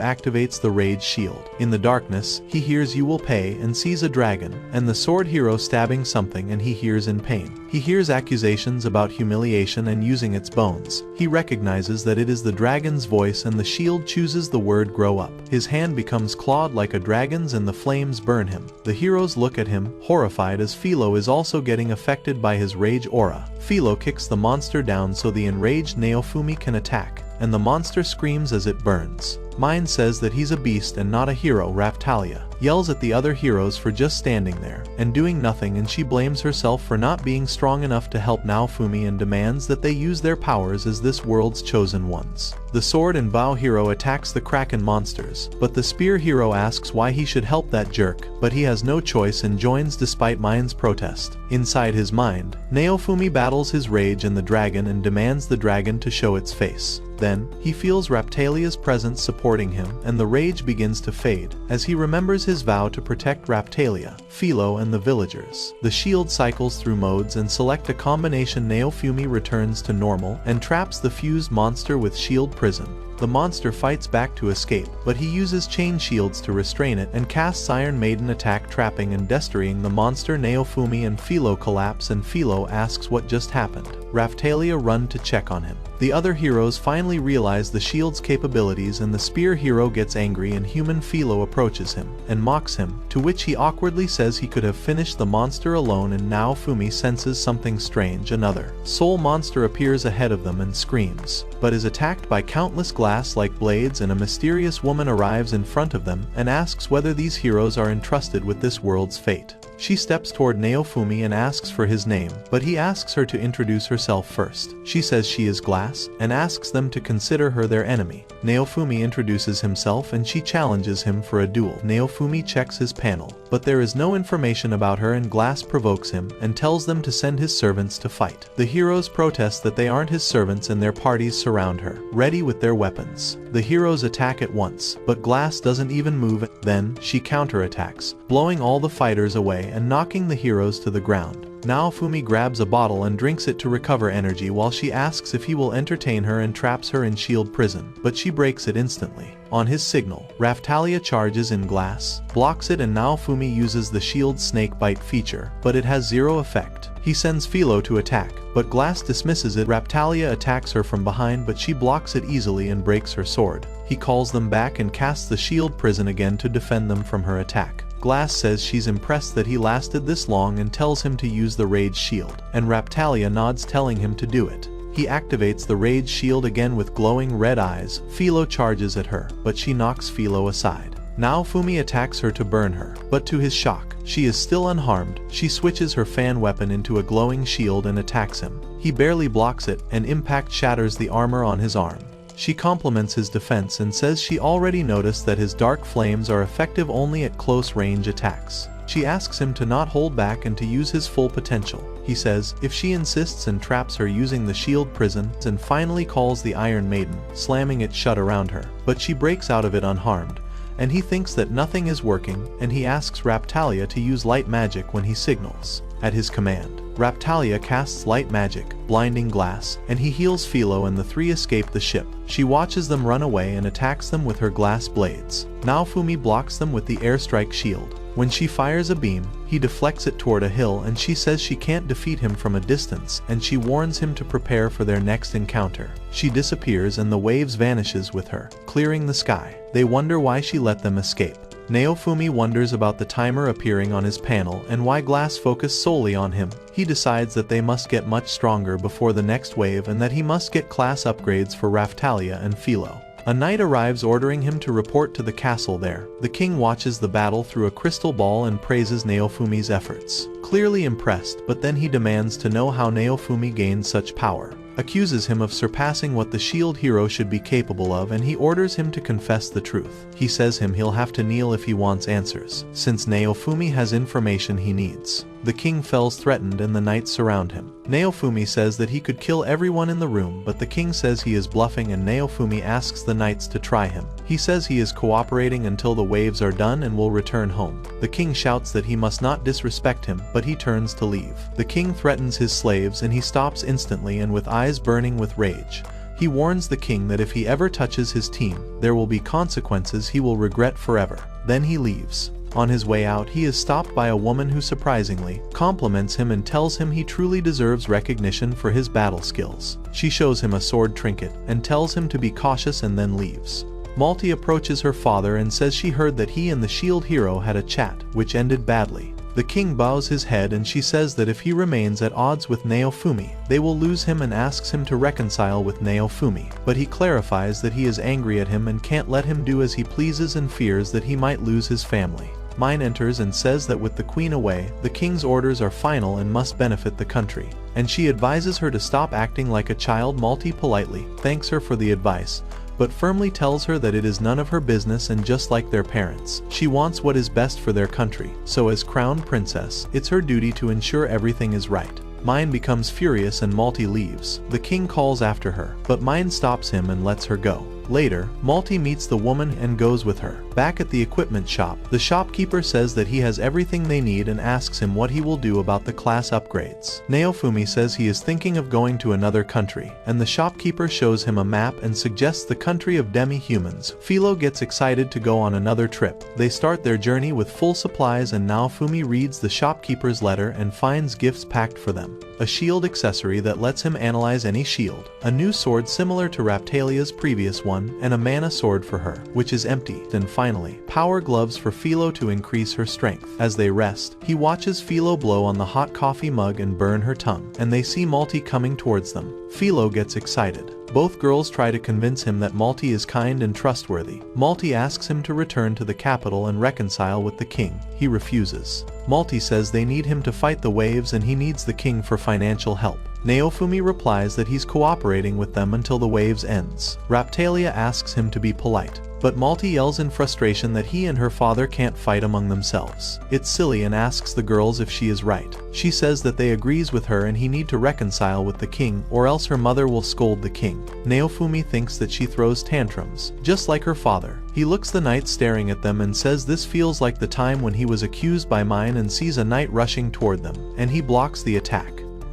activates the rage shield. In the darkness, he hears "You will pay" and sees a dragon, and the sword hero stabbing something, and he hears in pain. He hears accusations about humiliation and using its bones. He recognizes that it is the dragon's voice, and the shield chooses the word "grow up." His hand becomes clawed like a dragon's and the flames burn him. The heroes look at him, horrified, as Philo is also getting affected by his rage aura. Philo kicks the monster down so the enraged Naofumi can attack, and the monster screams as it burns. Mind says that he's a beast and not a hero. Raphtalia yells at the other heroes for just standing there and doing nothing, and she blames herself for not being strong enough to help Naofumi and demands that they use their powers as this world's chosen ones. The sword and bow hero attacks the kraken monsters, but the spear hero asks why he should help that jerk, but he has no choice and joins despite Mind's protest. Inside his mind, Naofumi battles his rage and the dragon and demands the dragon to show its face. Then, he feels Raphtalia's presence supporting him, and the rage begins to fade, as he remembers his vow to protect Raphtalia, Philo, and the villagers. The shield cycles through modes and select a combination. Naofumi returns to normal and traps the fused monster with shield prison. The monster fights back to escape, but he uses chain shields to restrain it and casts Iron Maiden attack, trapping and destroying the monster. Naofumi and Philo collapse, and Philo asks what just happened. Raphtalia runs to check on him. The other heroes finally realize the shield's capabilities, and the spear hero gets angry, and human Philo approaches him and mocks him, to which he awkwardly says he could have finished the monster alone, and now Fumi senses something strange. Another soul monster appears ahead of them and screams, but is attacked by countless glass-like blades, and a mysterious woman arrives in front of them and asks whether these heroes are entrusted with this world's fate. She steps toward Naofumi and asks for his name, but he asks her to introduce herself first. She says she is Glass, and asks them to consider her their enemy. Naofumi introduces himself and she challenges him for a duel. Naofumi checks his panel, but there is no information about her, and Glass provokes him and tells them to send his servants to fight. The heroes protest that they aren't his servants, and their parties surround her, ready with their weapons. The heroes attack at once, but Glass doesn't even move. Then she counterattacks, blowing all the fighters away and knocking the heroes to the ground. Naofumi grabs a bottle and drinks it to recover energy, while she asks if he will entertain her and traps her in shield prison, but she breaks it instantly. On his signal, Raftalia charges in Glass, blocks it, and Naofumi uses the shield's snake bite feature, but it has zero effect. He sends Philo to attack, but Glass dismisses it. Raftalia attacks her from behind, but she blocks it easily and breaks her sword. He calls them back and casts the shield prison again to defend them from her attack. Glass says she's impressed that he lasted this long and tells him to use the Rage Shield, and Raftalia nods, telling him to do it. He activates the Rage Shield again with glowing red eyes. Philo charges at her, but she knocks Philo aside. Naofumi attacks her to burn her, but to his shock, she is still unharmed. She switches her fan weapon into a glowing shield and attacks him. He barely blocks it, and impact shatters the armor on his arm. She compliments his defense and says she already noticed that his dark flames are effective only at close-range attacks. She asks him to not hold back and to use his full potential. He says if she insists, and traps her using the shield prison, and finally calls the Iron Maiden, slamming it shut around her. But she breaks out of it unharmed, and he thinks that nothing is working, and he asks Raftalia to use light magic when he signals. At his command, Raftalia casts light magic, blinding Glass, and he heals Philo, and the three escape the ship. She watches them run away and attacks them with her glass blades. Naofumi blocks them with the airstrike shield. When she fires a beam, he deflects it toward a hill, and she says she can't defeat him from a distance, and she warns him to prepare for their next encounter. She disappears and the waves vanishes with her, clearing the sky. They wonder why she let them escape. Naofumi wonders about the timer appearing on his panel and why Glass focused solely on him. He decides that they must get much stronger before the next wave, and that he must get class upgrades for Raftalia and Philo. A knight arrives ordering him to report to the castle there. The king watches the battle through a crystal ball and praises Naofumi's efforts. Clearly impressed, but then he demands to know how Naofumi gained such power. Accuses him of surpassing what the shield hero should be capable of, and he orders him to confess the truth. He says he'll have to kneel if he wants answers, since Naofumi has information he needs. The king feels threatened and the knights surround him. Naofumi says that he could kill everyone in the room, but the king says he is bluffing, and Naofumi asks the knights to try him. He says he is cooperating until the waves are done and will return home. The king shouts that he must not disrespect him, but he turns to leave. The king threatens his slaves, and he stops instantly and with eyes burning with rage. He warns the king that if he ever touches his team, there will be consequences he will regret forever. Then he leaves. On his way out, he is stopped by a woman who surprisingly compliments him and tells him he truly deserves recognition for his battle skills. She shows him a sword trinket and tells him to be cautious, and then leaves. Malti approaches her father and says she heard that he and the shield hero had a chat, which ended badly. The king bows his head, and she says that if he remains at odds with Naofumi, they will lose him, and asks him to reconcile with Naofumi. But he clarifies that he is angry at him and can't let him do as he pleases, and fears that he might lose his family. Mine enters and says that with the queen away, the king's orders are final and must benefit the country. And she advises her to stop acting like a child. Malti politely thanks her for the advice, but firmly tells her that it is none of her business, and just like their parents, she wants what is best for their country. So as crown princess, it's her duty to ensure everything is right. Mine becomes furious and Malti leaves. The king calls after her, but Mine stops him and lets her go. Later, Malty meets the woman and goes with her. Back at the equipment shop, the shopkeeper says that he has everything they need and asks him what he will do about the class upgrades. Naofumi says he is thinking of going to another country, and the shopkeeper shows him a map and suggests the country of demi-humans. Philo gets excited to go on another trip. They start their journey with full supplies, and Naofumi reads the shopkeeper's letter and finds gifts packed for them. A shield accessory that lets him analyze any shield, a new sword similar to Raptalia's previous one, and a mana sword for her, which is empty, and finally, power gloves for Philo to increase her strength. As they rest, he watches Philo blow on the hot coffee mug and burn her tongue, and they see Malty coming towards them. Philo gets excited. Both girls try to convince him that Malty is kind and trustworthy. Malty asks him to return to the capital and reconcile with the king. He refuses. Malty says they need him to fight the waves and he needs the king for financial help. Naofumi replies that he's cooperating with them until the waves ends. Raptalia asks him to be polite, but Malty yells in frustration that he and her father can't fight among themselves. It's silly and asks the girls if she is right. She says that they agrees with her and he need to reconcile with the king or else her mother will scold the king. Naofumi thinks that she throws tantrums, just like her father. He looks the knight staring at them and says this feels like the time when he was accused by mine and sees a knight rushing toward them, and he blocks the attack.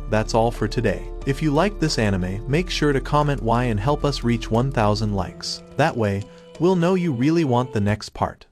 That's all for today. If you liked this anime, make sure to comment why and help us reach 1,000 likes. That way, we'll know you really want the next part.